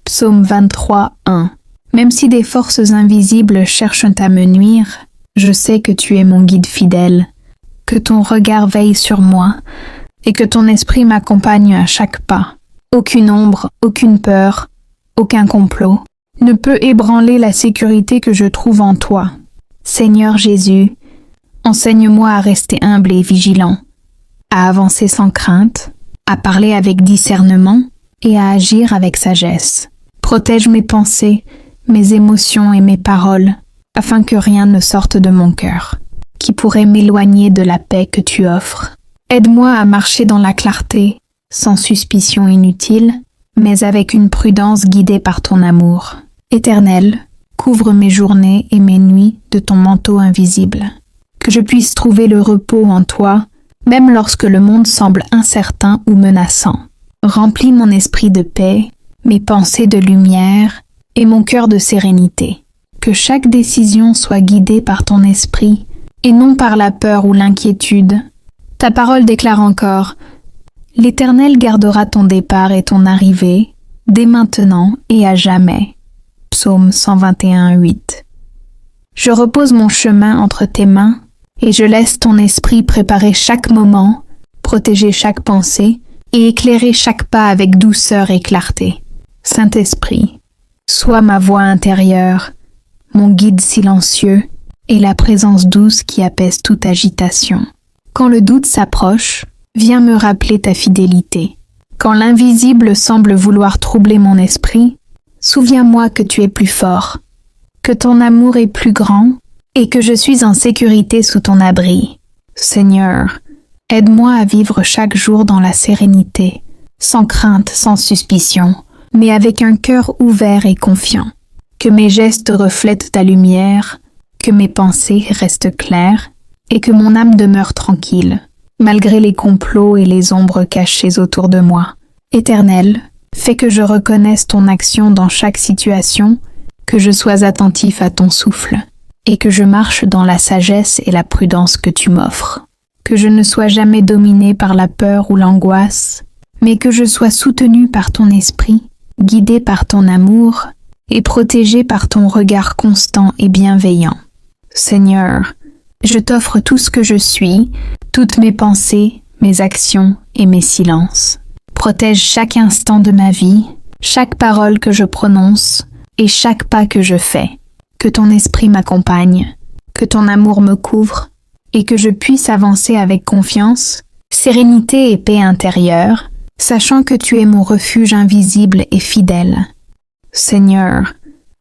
Psaume 23, 1. Même si des forces invisibles cherchent à me nuire, je sais que tu es mon guide fidèle, que ton regard veille sur moi et que ton esprit m'accompagne à chaque pas. Aucune ombre, aucune peur, aucun complot ne peut ébranler la sécurité que je trouve en toi. Seigneur Jésus, enseigne-moi à rester humble et vigilant, à avancer sans crainte, à parler avec discernement et à agir avec sagesse. Protège mes pensées, mes émotions et mes paroles, afin que rien ne sorte de mon cœur, qui pourrait m'éloigner de la paix que tu offres. Aide-moi à marcher dans la clarté, sans suspicion inutile, mais avec une prudence guidée par ton amour. Éternel, couvre mes journées et mes nuits de ton manteau invisible. Que je puisse trouver le repos en toi, même lorsque le monde semble incertain ou menaçant. Remplis mon esprit de paix, mes pensées de lumière et mon cœur de sérénité. Que chaque décision soit guidée par ton esprit et non par la peur ou l'inquiétude. Ta parole déclare encore: l'Éternel gardera ton départ et ton arrivée, dès maintenant et à jamais. Psaume 121, 8. Je repose mon chemin entre tes mains et je laisse ton esprit préparer chaque moment, protéger chaque pensée et éclairer chaque pas avec douceur et clarté. Saint-Esprit, sois ma voix intérieure, mon guide silencieux et la présence douce qui apaise toute agitation. Quand le doute s'approche, viens me rappeler ta fidélité. Quand l'invisible semble vouloir troubler mon esprit, souviens-moi que tu es plus fort, que ton amour est plus grand et que je suis en sécurité sous ton abri. Seigneur, aide-moi à vivre chaque jour dans la sérénité, sans crainte, sans suspicion, mais avec un cœur ouvert et confiant. Que mes gestes reflètent ta lumière, que mes pensées restent claires et que mon âme demeure tranquille. malgré les complots et les ombres cachées autour de moi. Éternel, fais que je reconnaisse ton action dans chaque situation, que je sois attentif à ton souffle, et que je marche dans la sagesse et la prudence que tu m'offres. Que je ne sois jamais dominé par la peur ou l'angoisse, mais que je sois soutenu par ton esprit, guidé par ton amour et protégé par ton regard constant et bienveillant. Seigneur, je t'offre tout ce que je suis, toutes mes pensées, mes actions et mes silences. Protège chaque instant de ma vie, chaque parole que je prononce et chaque pas que je fais. Que ton esprit m'accompagne, que ton amour me couvre et que je puisse avancer avec confiance, sérénité et paix intérieure, sachant que tu es mon refuge invisible et fidèle. Seigneur,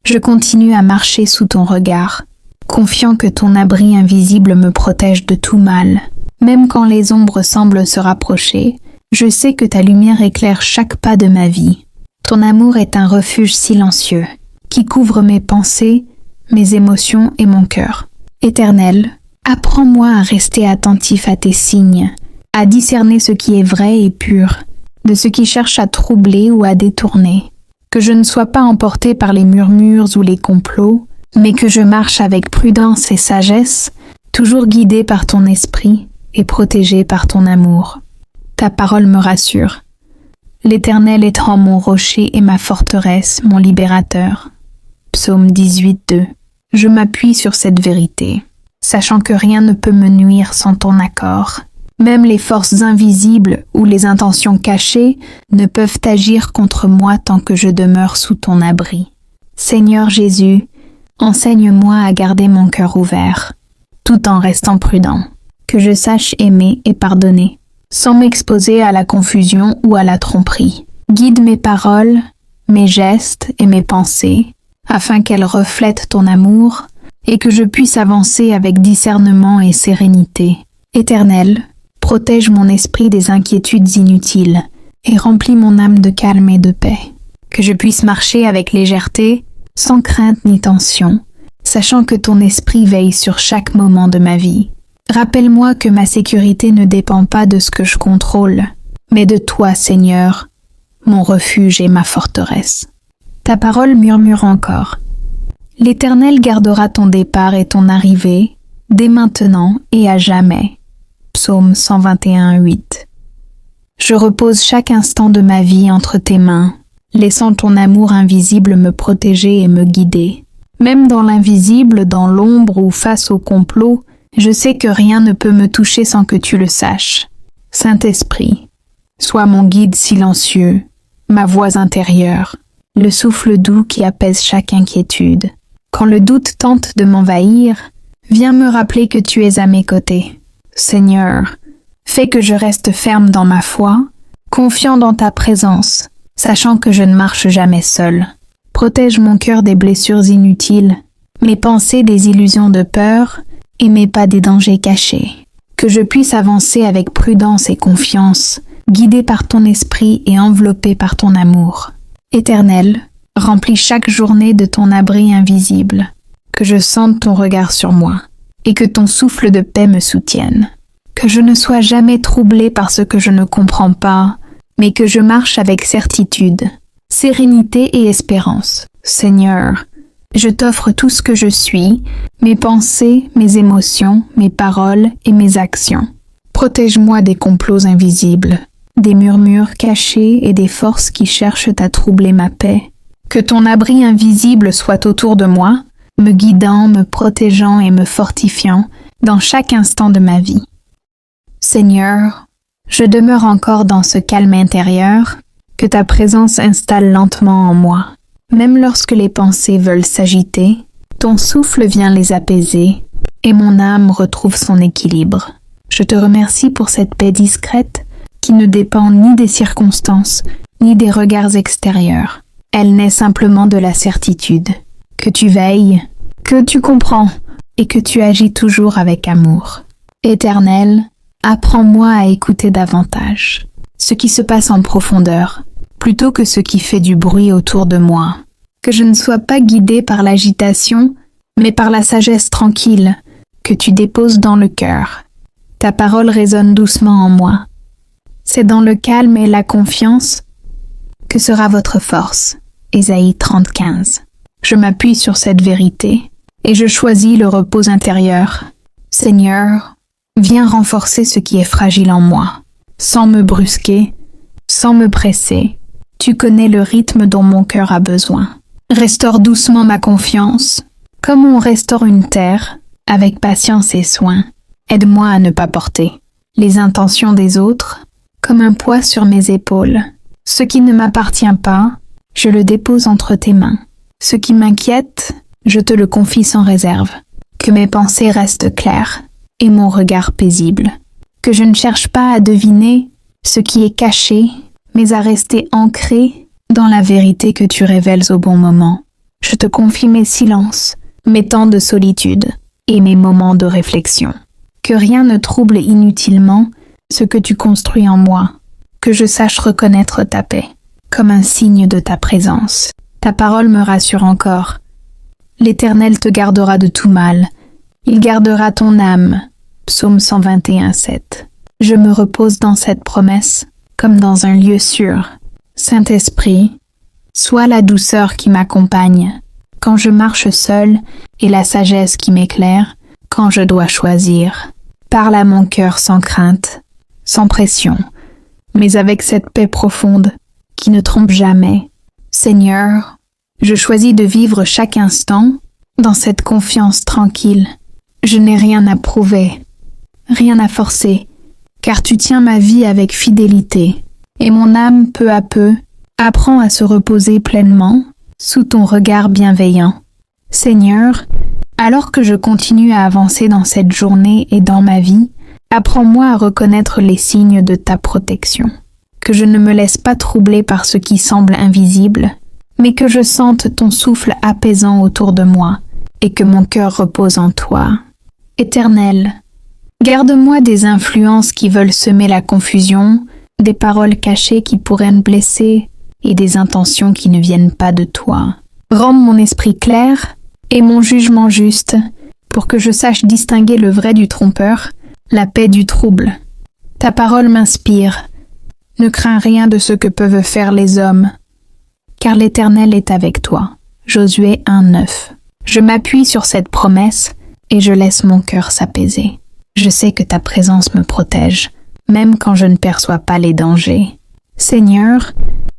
je continue à marcher sous ton regard, confiant que ton abri invisible me protège de tout mal. Même quand les ombres semblent se rapprocher, je sais que ta lumière éclaire chaque pas de ma vie. Ton amour est un refuge silencieux, qui couvre mes pensées, mes émotions et mon cœur. Éternel, apprends-moi à rester attentif à tes signes, à discerner ce qui est vrai et pur, de ce qui cherche à troubler ou à détourner. Que je ne sois pas emporté par les murmures ou les complots, mais que je marche avec prudence et sagesse, toujours guidé par ton esprit et protégé par ton amour. Ta parole me rassure. L'Éternel étant mon rocher et ma forteresse, mon libérateur. Psaume 18:2. Je m'appuie sur cette vérité, sachant que rien ne peut me nuire sans ton accord. Même les forces invisibles ou les intentions cachées ne peuvent agir contre moi tant que je demeure sous ton abri. Seigneur Jésus, enseigne-moi à garder mon cœur ouvert, tout en restant prudent, que je sache aimer et pardonner, sans m'exposer à la confusion ou à la tromperie. Guide mes paroles, mes gestes et mes pensées, afin qu'elles reflètent ton amour et que je puisse avancer avec discernement et sérénité. Éternel, protège mon esprit des inquiétudes inutiles et remplis mon âme de calme et de paix. Que je puisse marcher avec légèreté, sans crainte ni tension, sachant que ton esprit veille sur chaque moment de ma vie. Rappelle-moi que ma sécurité ne dépend pas de ce que je contrôle, mais de toi, Seigneur, mon refuge et ma forteresse. Ta parole murmure encore. L'Éternel gardera ton départ et ton arrivée, dès maintenant et à jamais. Psaume 121:8. Je repose chaque instant de ma vie entre tes mains, laissant ton amour invisible me protéger et me guider. Même dans l'invisible, dans l'ombre ou face au complot, je sais que rien ne peut me toucher sans que tu le saches. Saint-Esprit, sois mon guide silencieux, ma voix intérieure, le souffle doux qui apaise chaque inquiétude. Quand le doute tente de m'envahir, viens me rappeler que tu es à mes côtés. Seigneur, fais que je reste ferme dans ma foi, confiant dans ta présence, sachant que je ne marche jamais seul. Protège mon cœur des blessures inutiles, mes pensées des illusions de peur et mes pas des dangers cachés. Que je puisse avancer avec prudence et confiance, guidé par ton esprit et enveloppé par ton amour. Éternel, remplis chaque journée de ton abri invisible, que je sente ton regard sur moi et que ton souffle de paix me soutienne. Que je ne sois jamais troublé par ce que je ne comprends pas, mais que je marche avec certitude, sérénité et espérance. Seigneur, je t'offre tout ce que je suis, mes pensées, mes émotions, mes paroles et mes actions. Protège-moi des complots invisibles, des murmures cachés et des forces qui cherchent à troubler ma paix. Que ton abri invisible soit autour de moi, me guidant, me protégeant et me fortifiant dans chaque instant de ma vie. Seigneur, je demeure encore dans ce calme intérieur que ta présence installe lentement en moi. Même lorsque les pensées veulent s'agiter, ton souffle vient les apaiser et mon âme retrouve son équilibre. Je te remercie pour cette paix discrète qui ne dépend ni des circonstances ni des regards extérieurs. Elle naît simplement de la certitude que tu veilles, que tu comprends et que tu agis toujours avec amour. Éternel, apprends-moi à écouter davantage ce qui se passe en profondeur, plutôt que ce qui fait du bruit autour de moi. Que je ne sois pas guidé par l'agitation, mais par la sagesse tranquille que tu déposes dans le cœur. Ta parole résonne doucement en moi. C'est dans le calme et la confiance que sera votre force. Ésaïe 30:15. Je m'appuie sur cette vérité et je choisis le repos intérieur. Seigneur, viens renforcer ce qui est fragile en moi, sans me brusquer, sans me presser. Tu connais le rythme dont mon cœur a besoin. Restaure doucement ma confiance, comme on restaure une terre, avec patience et soin. Aide-moi à ne pas porter les intentions des autres comme un poids sur mes épaules. Ce qui ne m'appartient pas, je le dépose entre tes mains. Ce qui m'inquiète, je te le confie sans réserve. Que mes pensées restent claires et mon regard paisible. Que je ne cherche pas à deviner ce qui est caché, mais à rester ancré dans la vérité que tu révèles au bon moment. Je te confie mes silences, mes temps de solitude et mes moments de réflexion. Que rien ne trouble inutilement ce que tu construis en moi. Que je sache reconnaître ta paix, comme un signe de ta présence. Ta parole me rassure encore. L'Éternel te gardera de tout mal. Il gardera ton âme. Psaume 121:7. Je me repose dans cette promesse, comme dans un lieu sûr. Saint-Esprit, sois la douceur qui m'accompagne, quand je marche seule et la sagesse qui m'éclaire, quand je dois choisir. Parle à mon cœur sans crainte, sans pression, mais avec cette paix profonde qui ne trompe jamais. Seigneur, je choisis de vivre chaque instant dans cette confiance tranquille. Je n'ai rien à prouver, rien à forcer, car tu tiens ma vie avec fidélité, et mon âme, peu à peu, apprend à se reposer pleinement sous ton regard bienveillant. Seigneur, alors que je continue à avancer dans cette journée et dans ma vie, apprends-moi à reconnaître les signes de ta protection. Que je ne me laisse pas troubler par ce qui semble invisible, mais que je sente ton souffle apaisant autour de moi et que mon cœur repose en toi. Éternel, garde-moi des influences qui veulent semer la confusion, des paroles cachées qui pourraient me blesser et des intentions qui ne viennent pas de toi. Rends mon esprit clair et mon jugement juste pour que je sache distinguer le vrai du trompeur, la paix du trouble. Ta parole m'inspire. Ne crains rien de ce que peuvent faire les hommes, car l'Éternel est avec toi. Josué 1:9. Je m'appuie sur cette promesse et je laisse mon cœur s'apaiser. Je sais que ta présence me protège, même quand je ne perçois pas les dangers. Seigneur,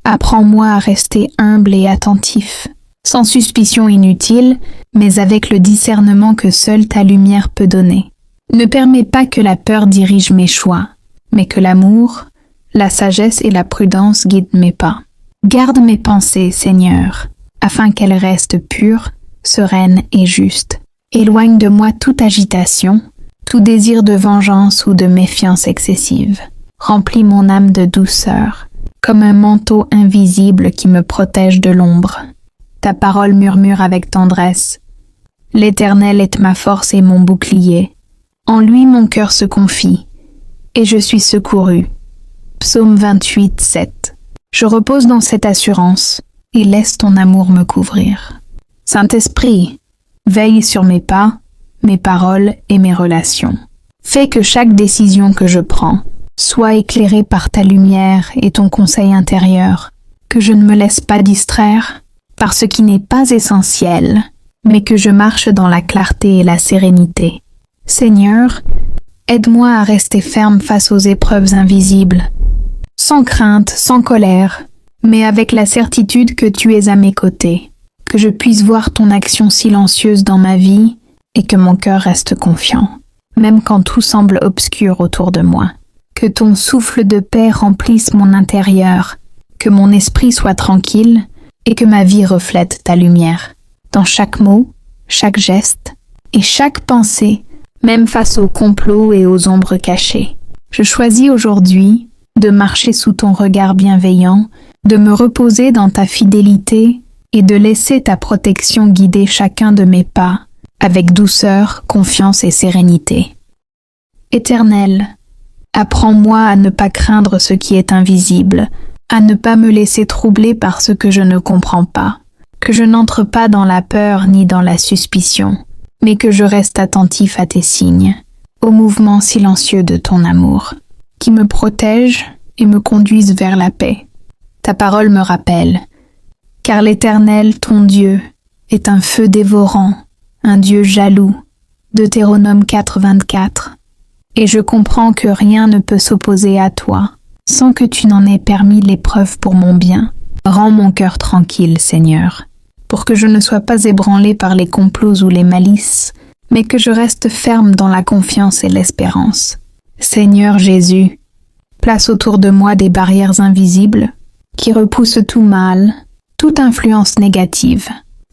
apprends-moi à rester humble et attentif, sans suspicion inutile, mais avec le discernement que seule ta lumière peut donner. Ne permets pas que la peur dirige mes choix, mais que l'amour, la sagesse et la prudence guident mes pas. Garde mes pensées, Seigneur, afin qu'elles restent pures, sereines et justes. Éloigne de moi toute agitation, tout désir de vengeance ou de méfiance excessive. Remplis mon âme de douceur, comme un manteau invisible qui me protège de l'ombre. Ta parole murmure avec tendresse. L'Éternel est ma force et mon bouclier. En lui mon cœur se confie, et je suis secouru. Psaume 28:7. Je repose dans cette assurance, et laisse ton amour me couvrir. Saint-Esprit, veille sur mes pas, mes paroles et mes relations. Fais que chaque décision que je prends soit éclairée par ta lumière et ton conseil intérieur, que je ne me laisse pas distraire par ce qui n'est pas essentiel, mais que je marche dans la clarté et la sérénité. Seigneur, aide-moi à rester ferme face aux épreuves invisibles, sans crainte, sans colère, mais avec la certitude que tu es à mes côtés, que je puisse voir ton action silencieuse dans ma vie et que mon cœur reste confiant, même quand tout semble obscur autour de moi. Que ton souffle de paix remplisse mon intérieur, que mon esprit soit tranquille et que ma vie reflète ta lumière. Dans chaque mot, chaque geste et chaque pensée, même face aux complots et aux ombres cachées. Je choisis aujourd'hui de marcher sous ton regard bienveillant, de me reposer dans ta fidélité et de laisser ta protection guider chacun de mes pas, avec douceur, confiance et sérénité. Éternel, apprends-moi à ne pas craindre ce qui est invisible, à ne pas me laisser troubler par ce que je ne comprends pas, que je n'entre pas dans la peur ni dans la suspicion, mais que je reste attentif à tes signes. au mouvement silencieux de ton amour, qui me protège et me conduise vers la paix. Ta parole me rappelle, car l'Éternel, ton Dieu, est un feu dévorant, un Dieu jaloux. Deutéronome 4:24. Et je comprends que rien ne peut s'opposer à toi, sans que tu n'en aies permis l'épreuve pour mon bien. Rends mon cœur tranquille, Seigneur, pour que je ne sois pas ébranlé par les complots ou les malices, mais que je reste ferme dans la confiance et l'espérance. Seigneur Jésus, place autour de moi des barrières invisibles qui repoussent tout mal, toute influence négative,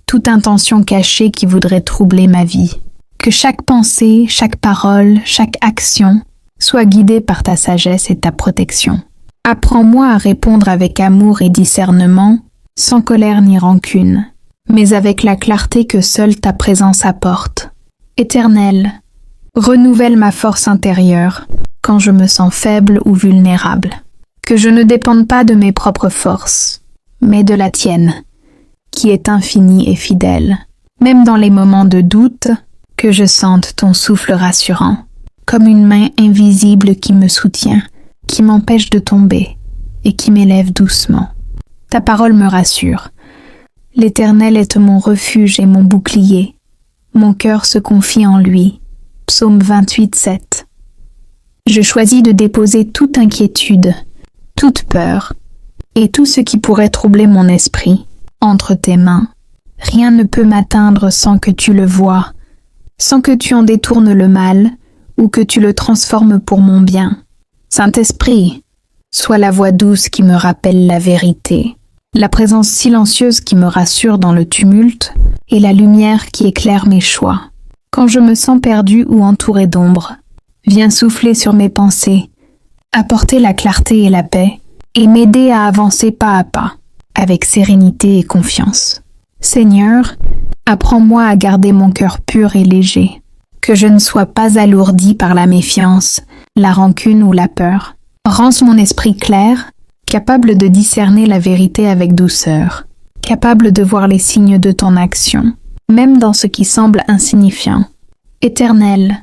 toute intention cachée qui voudrait troubler ma vie. Que chaque pensée, chaque parole, chaque action soit guidée par ta sagesse et ta protection. Apprends-moi à répondre avec amour et discernement, sans colère ni rancune, mais avec la clarté que seule ta présence apporte. Éternel, renouvelle ma force intérieure quand je me sens faible ou vulnérable. Que je ne dépende pas de mes propres forces, mais de la tienne, qui est infinie et fidèle. Même dans les moments de doute, que je sente ton souffle rassurant, comme une main invisible qui me soutient, qui m'empêche de tomber et qui m'élève doucement. Ta parole me rassure. L'Éternel est mon refuge et mon bouclier. Mon cœur se confie en lui. Psaume 28:7. Je choisis de déposer toute inquiétude, toute peur et tout ce qui pourrait troubler mon esprit entre tes mains. Rien ne peut m'atteindre sans que tu le vois, sans que tu en détournes le mal ou que tu le transformes pour mon bien. Saint-Esprit, sois la voix douce qui me rappelle la vérité, la présence silencieuse qui me rassure dans le tumulte et la lumière qui éclaire mes choix. Quand je me sens perdu ou entouré d'ombre, viens souffler sur mes pensées, apporter la clarté et la paix et m'aider à avancer pas à pas, avec sérénité et confiance. Seigneur, apprends-moi à garder mon cœur pur et léger, que je ne sois pas alourdi par la méfiance, la rancune ou la peur. Rends mon esprit clair, capable de discerner la vérité avec douceur, capable de voir les signes de ton action, même dans ce qui semble insignifiant. Éternel,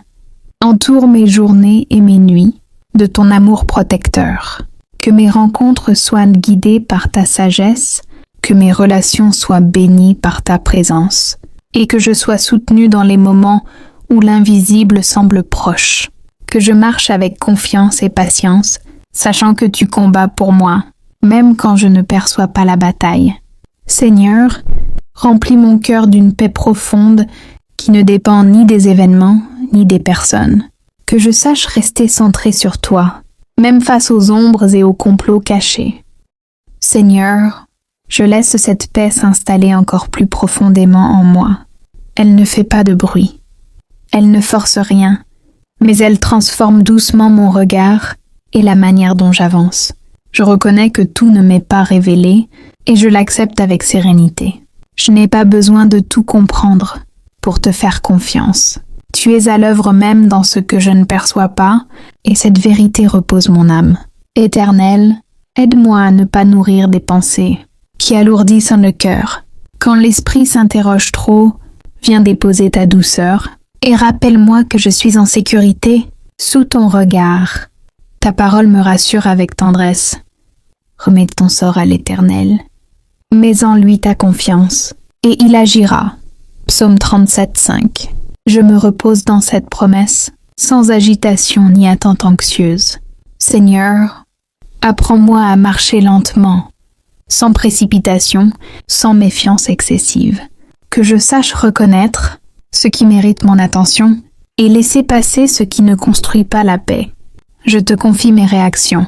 entoure mes journées et mes nuits de ton amour protecteur. Que mes rencontres soient guidées par ta sagesse, que mes relations soient bénies par ta présence, et que je sois soutenu dans les moments où l'invisible semble proche. Que je marche avec confiance et patience, sachant que tu combats pour moi, même quand je ne perçois pas la bataille. Seigneur, remplis mon cœur d'une paix profonde qui ne dépend ni des événements ni des personnes. Que je sache rester centré sur toi, même face aux ombres et aux complots cachés. Seigneur, je laisse cette paix s'installer encore plus profondément en moi. Elle ne fait pas de bruit. Elle ne force rien, mais elle transforme doucement mon regard et la manière dont j'avance. Je reconnais que tout ne m'est pas révélé et je l'accepte avec sérénité. Je n'ai pas besoin de tout comprendre pour te faire confiance. Tu es à l'œuvre même dans ce que je ne perçois pas et cette vérité repose mon âme. Éternel, aide-moi à ne pas nourrir des pensées qui alourdissent le cœur. Quand l'esprit s'interroge trop, viens déposer ta douceur et rappelle-moi que je suis en sécurité sous ton regard. Ta parole me rassure avec tendresse. Remets ton sort à l'Éternel. Mets en lui ta confiance, et il agira. Psaume 37:5. Je me repose dans cette promesse, sans agitation ni attente anxieuse. Seigneur, apprends-moi à marcher lentement, sans précipitation, sans méfiance excessive. Que je sache reconnaître ce qui mérite mon attention et laisser passer ce qui ne construit pas la paix. Je te confie mes réactions,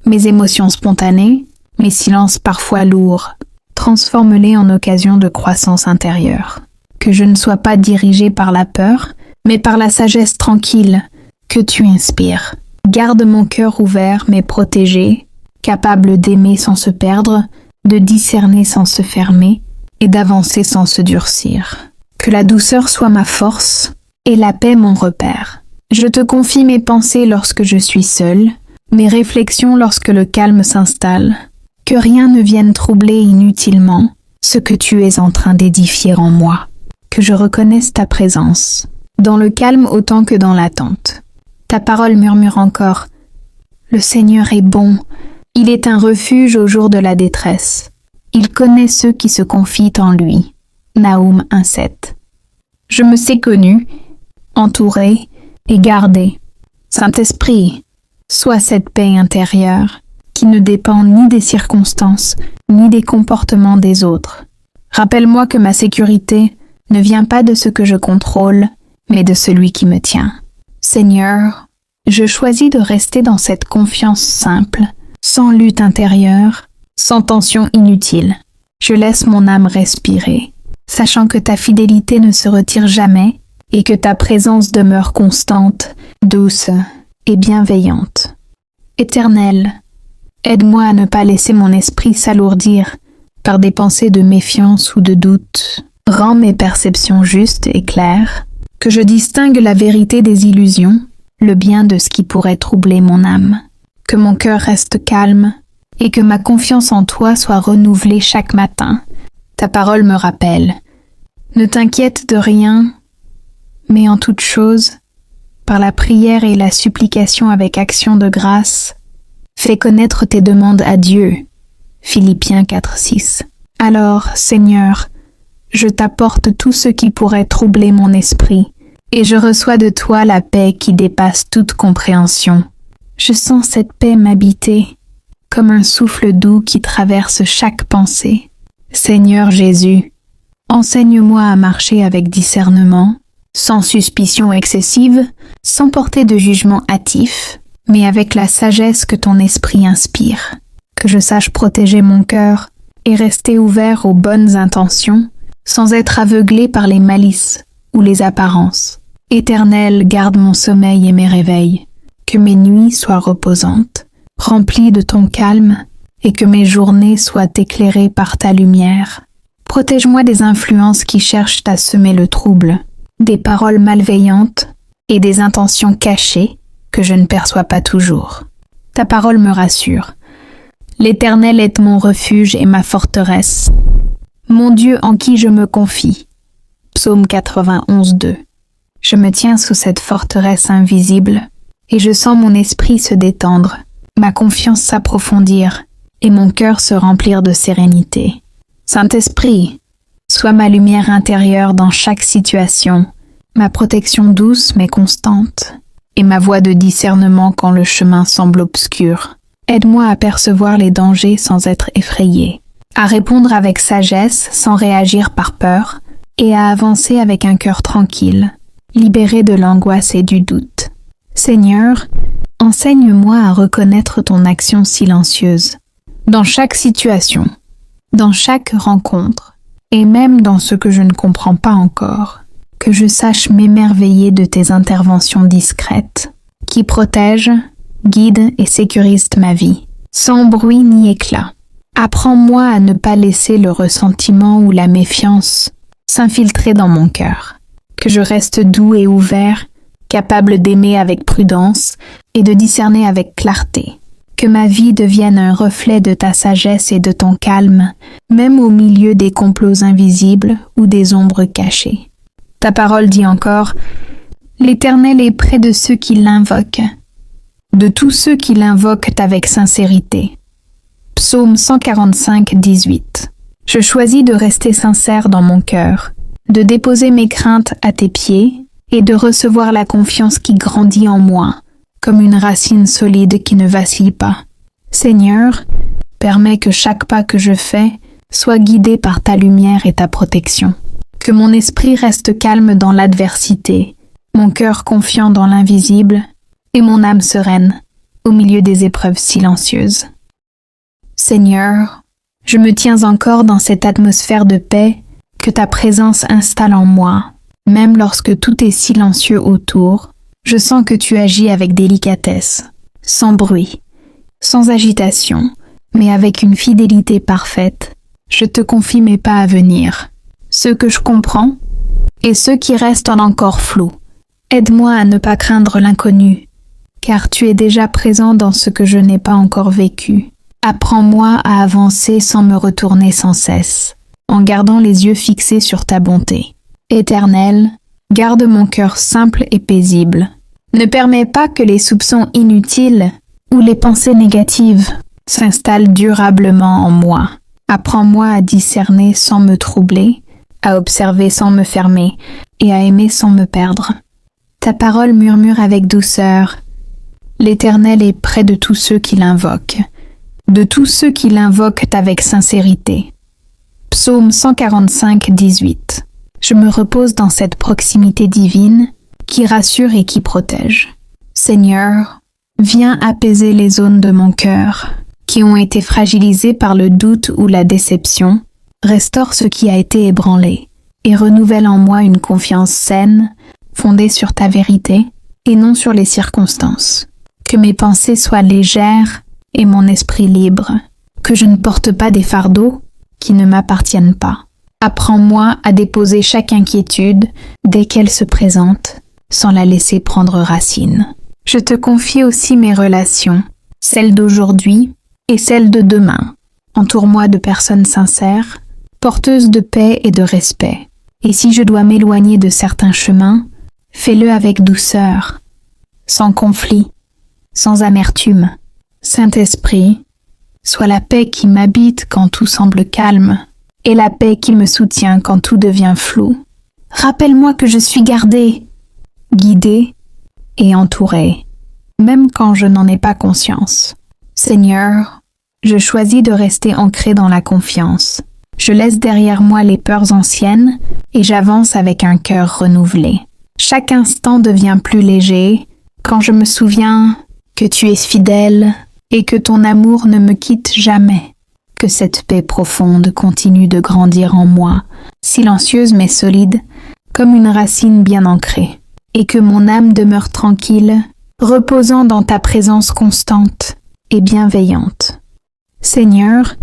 mes émotions spontanées, mes silences parfois lourds. Transforme-les en occasion de croissance intérieure. Que je ne sois pas dirigé par la peur, mais par la sagesse tranquille que tu inspires. Garde mon cœur ouvert mais protégé, capable d'aimer sans se perdre, de discerner sans se fermer et d'avancer sans se durcir. Que la douceur soit ma force et la paix mon repère. Je te confie mes pensées lorsque je suis seule, mes réflexions lorsque le calme s'installe. Que rien ne vienne troubler inutilement ce que tu es en train d'édifier en moi. Que je reconnaisse ta présence, dans le calme autant que dans l'attente. Ta parole murmure encore. Le Seigneur est bon. Il est un refuge au jour de la détresse. Il connaît ceux qui se confient en lui. Naoum 1,7. Je me sais connu, entouré et gardé. Saint-Esprit, sois cette paix intérieure qui ne dépend ni des circonstances ni des comportements des autres. Rappelle-moi que ma sécurité ne vient pas de ce que je contrôle, mais de celui qui me tient. Seigneur, je choisis de rester dans cette confiance simple, sans lutte intérieure, sans tension inutile. Je laisse mon âme respirer, sachant que ta fidélité ne se retire jamais et que ta présence demeure constante, douce et bienveillante. Éternel, aide-moi à ne pas laisser mon esprit s'alourdir par des pensées de méfiance ou de doute. Rends mes perceptions justes et claires, que je distingue la vérité des illusions, le bien de ce qui pourrait troubler mon âme. Que mon cœur reste calme et que ma confiance en toi soit renouvelée chaque matin. Ta parole me rappelle. Ne t'inquiète de rien, mais en toute chose, par la prière et la supplication avec action de grâce, fais connaître tes demandes à Dieu. Philippiens 4,6. Alors, Seigneur, je t'apporte tout ce qui pourrait troubler mon esprit, et je reçois de toi la paix qui dépasse toute compréhension. Je sens cette paix m'habiter, comme un souffle doux qui traverse chaque pensée. Seigneur Jésus, enseigne-moi à marcher avec discernement, sans suspicion excessive, sans porter de jugement hâtif, mais avec la sagesse que ton esprit inspire. Que je sache protéger mon cœur et rester ouvert aux bonnes intentions, sans être aveuglé par les malices ou les apparences. Éternel, garde mon sommeil et mes réveils, que mes nuits soient reposantes, remplies de ton calme, et que mes journées soient éclairées par ta lumière. Protège-moi des influences qui cherchent à semer le trouble, des paroles malveillantes et des intentions cachées que je ne perçois pas toujours. Ta parole me rassure. L'Éternel est mon refuge et ma forteresse, mon Dieu en qui je me confie. Psaume 91:2. Je me tiens sous cette forteresse invisible et je sens mon esprit se détendre, ma confiance s'approfondir et mon cœur se remplir de sérénité. Saint-Esprit, sois ma lumière intérieure dans chaque situation, ma protection douce mais constante, et ma voie de discernement quand le chemin semble obscur. Aide-moi à percevoir les dangers sans être effrayé, à répondre avec sagesse sans réagir par peur, et à avancer avec un cœur tranquille, libéré de l'angoisse et du doute. Seigneur, enseigne-moi à reconnaître ton action silencieuse, dans chaque situation, dans chaque rencontre, et même dans ce que je ne comprends pas encore, que je sache m'émerveiller de tes interventions discrètes, qui protègent, guident et sécurisent ma vie, sans bruit ni éclat. Apprends-moi à ne pas laisser le ressentiment ou la méfiance s'infiltrer dans mon cœur, que je reste doux et ouvert, capable d'aimer avec prudence et de discerner avec clarté, que ma vie devienne un reflet de ta sagesse et de ton calme, même au milieu des complots invisibles ou des ombres cachées. Ta parole dit encore, « L'Éternel est près de ceux qui l'invoquent, de tous ceux qui l'invoquent avec sincérité. » Psaume 145:18. Je choisis de rester sincère dans mon cœur, de déposer mes craintes à tes pieds et de recevoir la confiance qui grandit en moi, comme une racine solide qui ne vacille pas. Seigneur, permets que chaque pas que je fais soit guidé par ta lumière et ta protection. Que mon esprit reste calme dans l'adversité, mon cœur confiant dans l'invisible et mon âme sereine au milieu des épreuves silencieuses. Seigneur, je me tiens encore dans cette atmosphère de paix que ta présence installe en moi. Même lorsque tout est silencieux autour, je sens que tu agis avec délicatesse, sans bruit, sans agitation, mais avec une fidélité parfaite. Je te confie mes pas à venir, ceux que je comprends et ceux qui restent encore flous. Aide-moi à ne pas craindre l'inconnu, car tu es déjà présent dans ce que je n'ai pas encore vécu. Apprends-moi à avancer sans me retourner sans cesse, en gardant les yeux fixés sur ta bonté. Éternel, garde mon cœur simple et paisible, Ne permets pas que les soupçons inutiles ou les pensées négatives s'installent durablement en moi. Apprends-moi à discerner sans me troubler, à observer sans me fermer et à aimer sans me perdre. Ta parole murmure avec douceur. L'Éternel est près de tous ceux qui l'invoquent, de tous ceux qui l'invoquent avec sincérité. Psaume 145, 18. Je me repose dans cette proximité divine qui rassure et qui protège. Seigneur, viens apaiser les zones de mon cœur qui ont été fragilisées par le doute ou la déception, restaure ce qui a été ébranlé et renouvelle en moi une confiance saine, fondée sur ta vérité et non sur les circonstances. Que mes pensées soient légères et mon esprit libre, que je ne porte pas des fardeaux qui ne m'appartiennent pas. Apprends-moi à déposer chaque inquiétude dès qu'elle se présente, sans la laisser prendre racine. Je te confie aussi mes relations, celles d'aujourd'hui et celles de demain. Entoure-moi de personnes sincères, porteuses de paix et de respect. Et si je dois m'éloigner de certains chemins, fais-le avec douceur, sans conflit, sans amertume. Saint-Esprit, sois la paix qui m'habite quand tout semble calme, et la paix qui me soutient quand tout devient flou. Rappelle-moi que je suis gardée, guidée et entourée, même quand je n'en ai pas conscience. Seigneur, je choisis de rester ancrée dans la confiance. Je laisse derrière moi les peurs anciennes et j'avance avec un cœur renouvelé. Chaque instant devient plus léger quand je me souviens que tu es fidèle et que ton amour ne me quitte jamais. Que cette paix profonde continue de grandir en moi, silencieuse mais solide, comme une racine bien ancrée, et que mon âme demeure tranquille, reposant dans ta présence constante et bienveillante. Seigneur,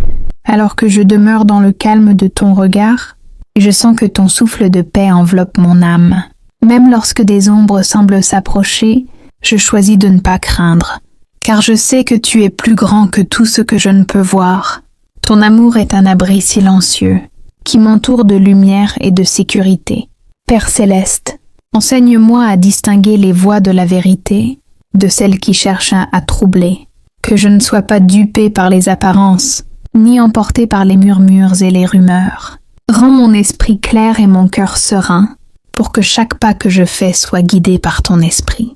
alors que je demeure dans le calme de ton regard, je sens que ton souffle de paix enveloppe mon âme. Même lorsque des ombres semblent s'approcher, je choisis de ne pas craindre, car je sais que tu es plus grand que tout ce que je ne peux voir. Ton amour est un abri silencieux, qui m'entoure de lumière et de sécurité. Père céleste, enseigne-moi à distinguer les voix de la vérité de celles qui cherchent à troubler, que je ne sois pas dupée par les apparences, ni emportée par les murmures et les rumeurs. Rends mon esprit clair et mon cœur serein, pour que chaque pas que je fais soit guidé par ton esprit.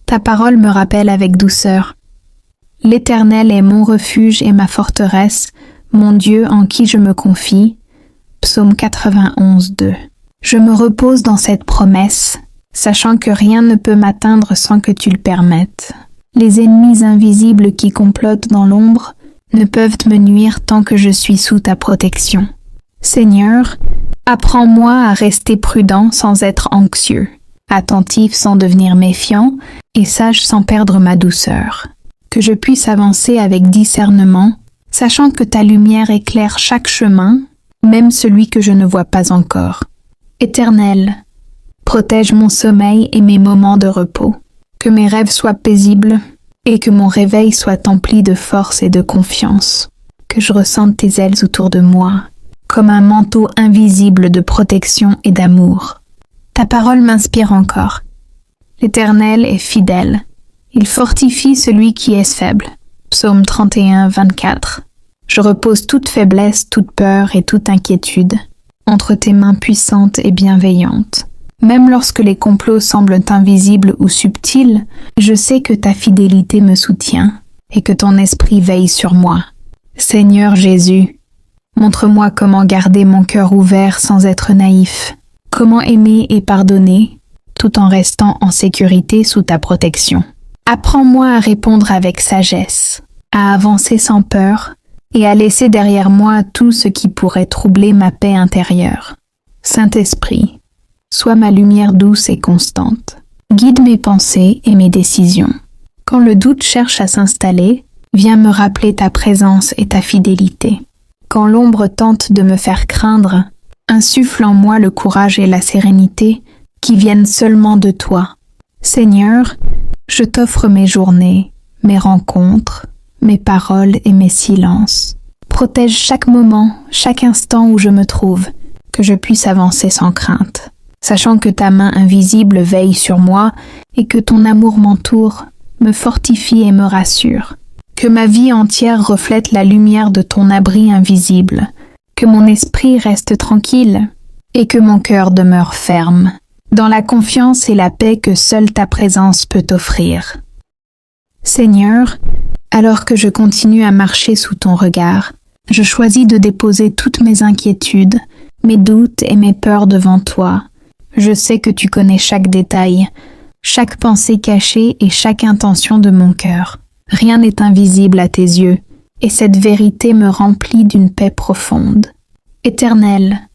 Ta parole me rappelle avec douceur. L'Éternel est mon refuge et ma forteresse, mon Dieu en qui je me confie. Psaume 91, 2. Je me repose dans cette promesse, sachant que rien ne peut m'atteindre sans que tu le permettes. Les ennemis invisibles qui complotent dans l'ombre ne peuvent me nuire tant que je suis sous ta protection. Seigneur, apprends-moi à rester prudent sans être anxieux, attentif sans devenir méfiant et sage sans perdre ma douceur. Que je puisse avancer avec discernement, sachant que ta lumière éclaire chaque chemin, même celui que je ne vois pas encore. Éternel, protège mon sommeil et mes moments de repos. Que mes rêves soient paisibles et que mon réveil soit empli de force et de confiance. Que je ressente tes ailes autour de moi, comme un manteau invisible de protection et d'amour. Ta parole m'inspire encore. L'Éternel est fidèle. Il fortifie celui qui est faible. Psaume 31, 24. Je repose toute faiblesse, toute peur et toute inquiétude entre tes mains puissantes et bienveillantes. Même lorsque les complots semblent invisibles ou subtils, je sais que ta fidélité me soutient et que ton esprit veille sur moi. Seigneur Jésus, montre-moi comment garder mon cœur ouvert sans être naïf, comment aimer et pardonner tout en restant en sécurité sous ta protection. Apprends-moi à répondre avec sagesse, à avancer sans peur et à laisser derrière moi tout ce qui pourrait troubler ma paix intérieure. Saint-Esprit, sois ma lumière douce et constante. Guide mes pensées et mes décisions. Quand le doute cherche à s'installer, viens me rappeler ta présence et ta fidélité. Quand l'ombre tente de me faire craindre, insuffle en moi le courage et la sérénité qui viennent seulement de toi. Seigneur, je t'offre mes journées, mes rencontres, mes paroles et mes silences. Protège chaque moment, chaque instant où je me trouve, que je puisse avancer sans crainte. sachant que ta main invisible veille sur moi et que ton amour m'entoure, me fortifie et me rassure. Que ma vie entière reflète la lumière de ton abri invisible, que mon esprit reste tranquille et que mon cœur demeure ferme, dans la confiance et la paix que seule ta présence peut offrir. Seigneur, alors que je continue à marcher sous ton regard, je choisis de déposer toutes mes inquiétudes, mes doutes et mes peurs devant toi. Je sais que tu connais chaque détail, chaque pensée cachée et chaque intention de mon cœur. Rien n'est invisible à tes yeux, et cette vérité me remplit d'une paix profonde. Éternel,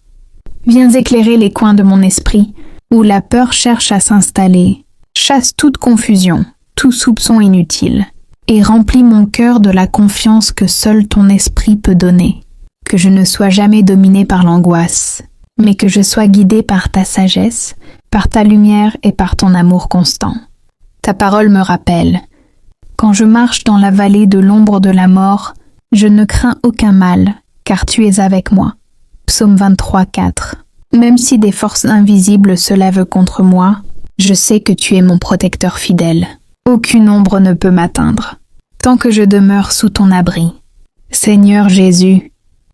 viens éclairer les coins de mon esprit, où la peur cherche à s'installer. Chasse toute confusion, tout soupçon inutile, et remplis mon cœur de la confiance que seul ton esprit peut donner. Que je ne sois jamais dominé par l'angoisse, mais que je sois guidé par ta sagesse, par ta lumière et par ton amour constant. Ta parole me rappelle: quand je marche dans la vallée de l'ombre de la mort, je ne crains aucun mal, car tu es avec moi. Psaume 23, 4. Même si des forces invisibles se lèvent contre moi, je sais que tu es mon protecteur fidèle. Aucune ombre ne peut m'atteindre, tant que je demeure sous ton abri. Seigneur Jésus,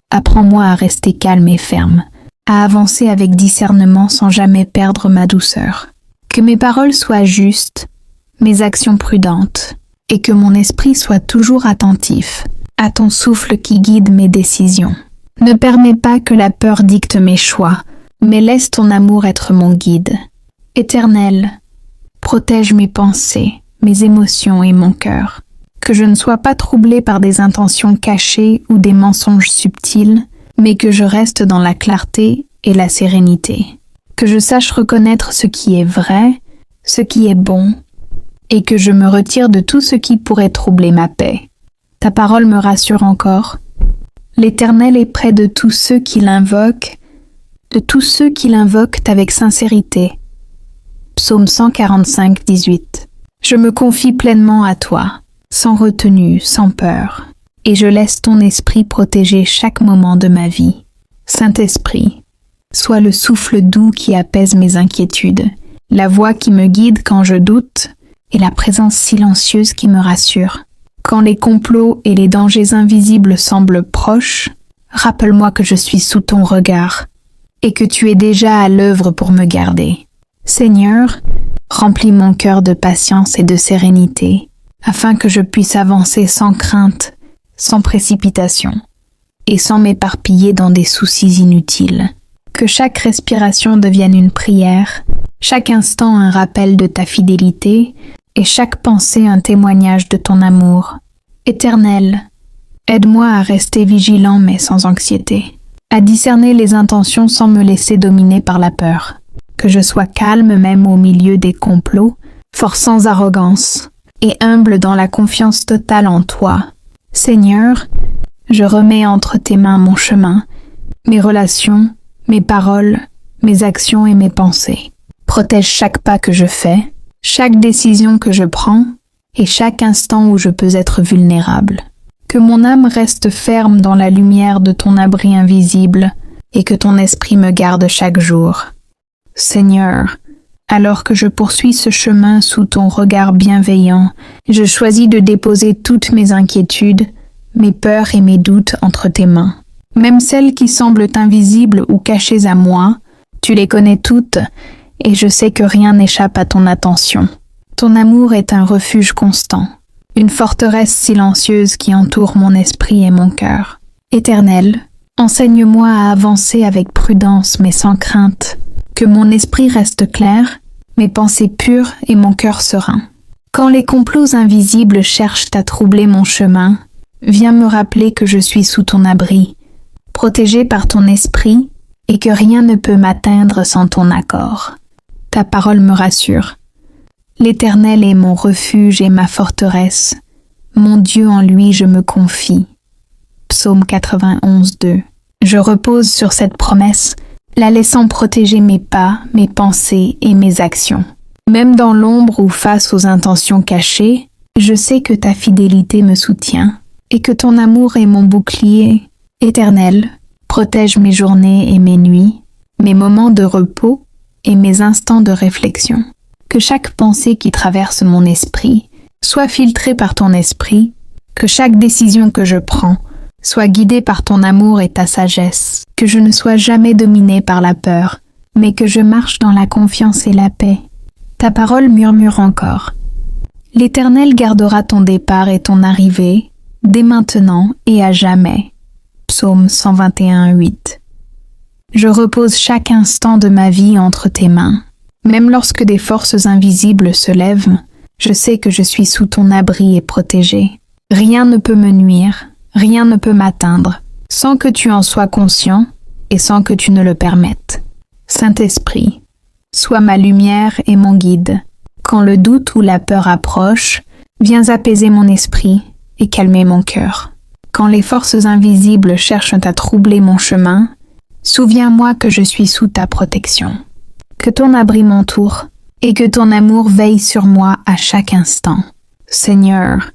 apprends-moi à rester calme et ferme, à avancer avec discernement sans jamais perdre ma douceur. Que mes paroles soient justes, mes actions prudentes, et que mon esprit soit toujours attentif à ton souffle qui guide mes décisions. Ne permets pas que la peur dicte mes choix, mais laisse ton amour être mon guide. Éternel, protège mes pensées, mes émotions et mon cœur. Que je ne sois pas troublé par des intentions cachées ou des mensonges subtils, mais que je reste dans la clarté et la sérénité. Que je sache reconnaître ce qui est vrai, ce qui est bon, et que je me retire de tout ce qui pourrait troubler ma paix. Ta parole me rassure encore. L'Éternel est près de tous ceux qui l'invoquent, avec sincérité. Psaume 145, 18. Je me confie pleinement à toi, sans retenue, sans peur, et je laisse ton esprit protéger chaque moment de ma vie. Saint-Esprit, sois le souffle doux qui apaise mes inquiétudes, la voix qui me guide quand je doute, et la présence silencieuse qui me rassure. Quand les complots et les dangers invisibles semblent proches, rappelle-moi que je suis sous ton regard et que tu es déjà à l'œuvre pour me garder. Seigneur, remplis mon cœur de patience et de sérénité, afin que je puisse avancer sans crainte, sans précipitation, et sans m'éparpiller dans des soucis inutiles. Que chaque respiration devienne une prière, chaque instant un rappel de ta fidélité, et chaque pensée un témoignage de ton amour. Éternel, aide-moi à rester vigilant mais sans anxiété, à discerner les intentions sans me laisser dominer par la peur. Que je sois calme même au milieu des complots, fort sans arrogance, et humble dans la confiance totale en toi. Seigneur, je remets entre tes mains mon chemin, mes relations, mes paroles, mes actions et mes pensées. Protège chaque pas que je fais, chaque décision que je prends et chaque instant où je peux être vulnérable. Que mon âme reste ferme dans la lumière de ton abri invisible et que ton esprit me garde chaque jour. Seigneur, alors que je poursuis ce chemin sous ton regard bienveillant, je choisis de déposer toutes mes inquiétudes, mes peurs et mes doutes entre tes mains. Même celles qui semblent invisibles ou cachées à moi, tu les connais toutes et je sais que rien n'échappe à ton attention. Ton amour est un refuge constant, une forteresse silencieuse qui entoure mon esprit et mon cœur. Éternel, enseigne-moi à avancer avec prudence mais sans crainte, que mon esprit reste clair, mes pensées pures et mon cœur serein. Quand les complots invisibles cherchent à troubler mon chemin, viens me rappeler que je suis sous ton abri, protégé par ton esprit et que rien ne peut m'atteindre sans ton accord. Ta parole me rassure. L'Éternel est mon refuge et ma forteresse. Mon Dieu, en lui je me confie. Psaume 91, 2. Je repose sur cette promesse, la laissant protéger mes pas, mes pensées et mes actions. Même dans l'ombre ou face aux intentions cachées, je sais que ta fidélité me soutient et que ton amour est mon bouclier. Éternel, protège mes journées et mes nuits, mes moments de repos et mes instants de réflexion. Que chaque pensée qui traverse mon esprit soit filtrée par ton esprit, que chaque décision que je prends soit guidée par ton amour et ta sagesse, que je ne sois jamais dominée par la peur, mais que je marche dans la confiance et la paix. Ta parole murmure encore. L'Éternel gardera ton départ et ton arrivée, dès maintenant et à jamais. Psaume 121:8. Je repose chaque instant de ma vie entre tes mains. Même lorsque des forces invisibles se lèvent, je sais que je suis sous ton abri et protégé. Rien ne peut me nuire, rien ne peut m'atteindre, sans que tu en sois conscient et sans que tu ne le permettes. Saint-Esprit, sois ma lumière et mon guide. Quand le doute ou la peur approche, viens apaiser mon esprit et calmer mon cœur. Quand les forces invisibles cherchent à troubler mon chemin, souviens-moi que je suis sous ta protection. Que ton abri m'entoure et que ton amour veille sur moi à chaque instant. Seigneur,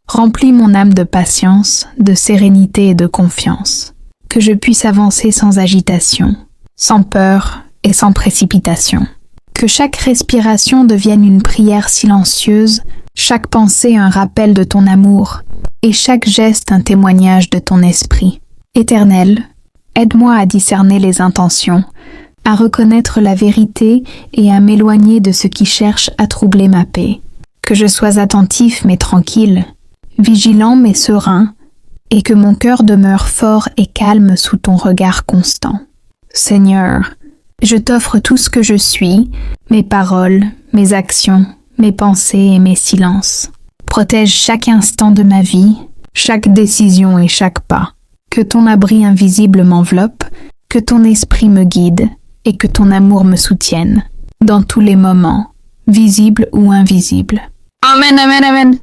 remplis mon âme de patience, de sérénité et de confiance. Que je puisse avancer sans agitation, sans peur et sans précipitation. Que chaque respiration devienne une prière silencieuse, chaque pensée un rappel de ton amour, et chaque geste un témoignage de ton esprit. Éternel, aide-moi à discerner les intentions, à reconnaître la vérité et à m'éloigner de ce qui cherche à troubler ma paix. Que je sois attentif mais tranquille, vigilant mais serein, et que mon cœur demeure fort et calme sous ton regard constant. Seigneur, je t'offre tout ce que je suis, mes paroles, mes actions, mes pensées et mes silences. Protège chaque instant de ma vie, chaque décision et chaque pas. Que ton abri invisible m'enveloppe, que ton esprit me guide et que ton amour me soutienne, dans tous les moments, visibles ou invisibles. Amen, amen, amen.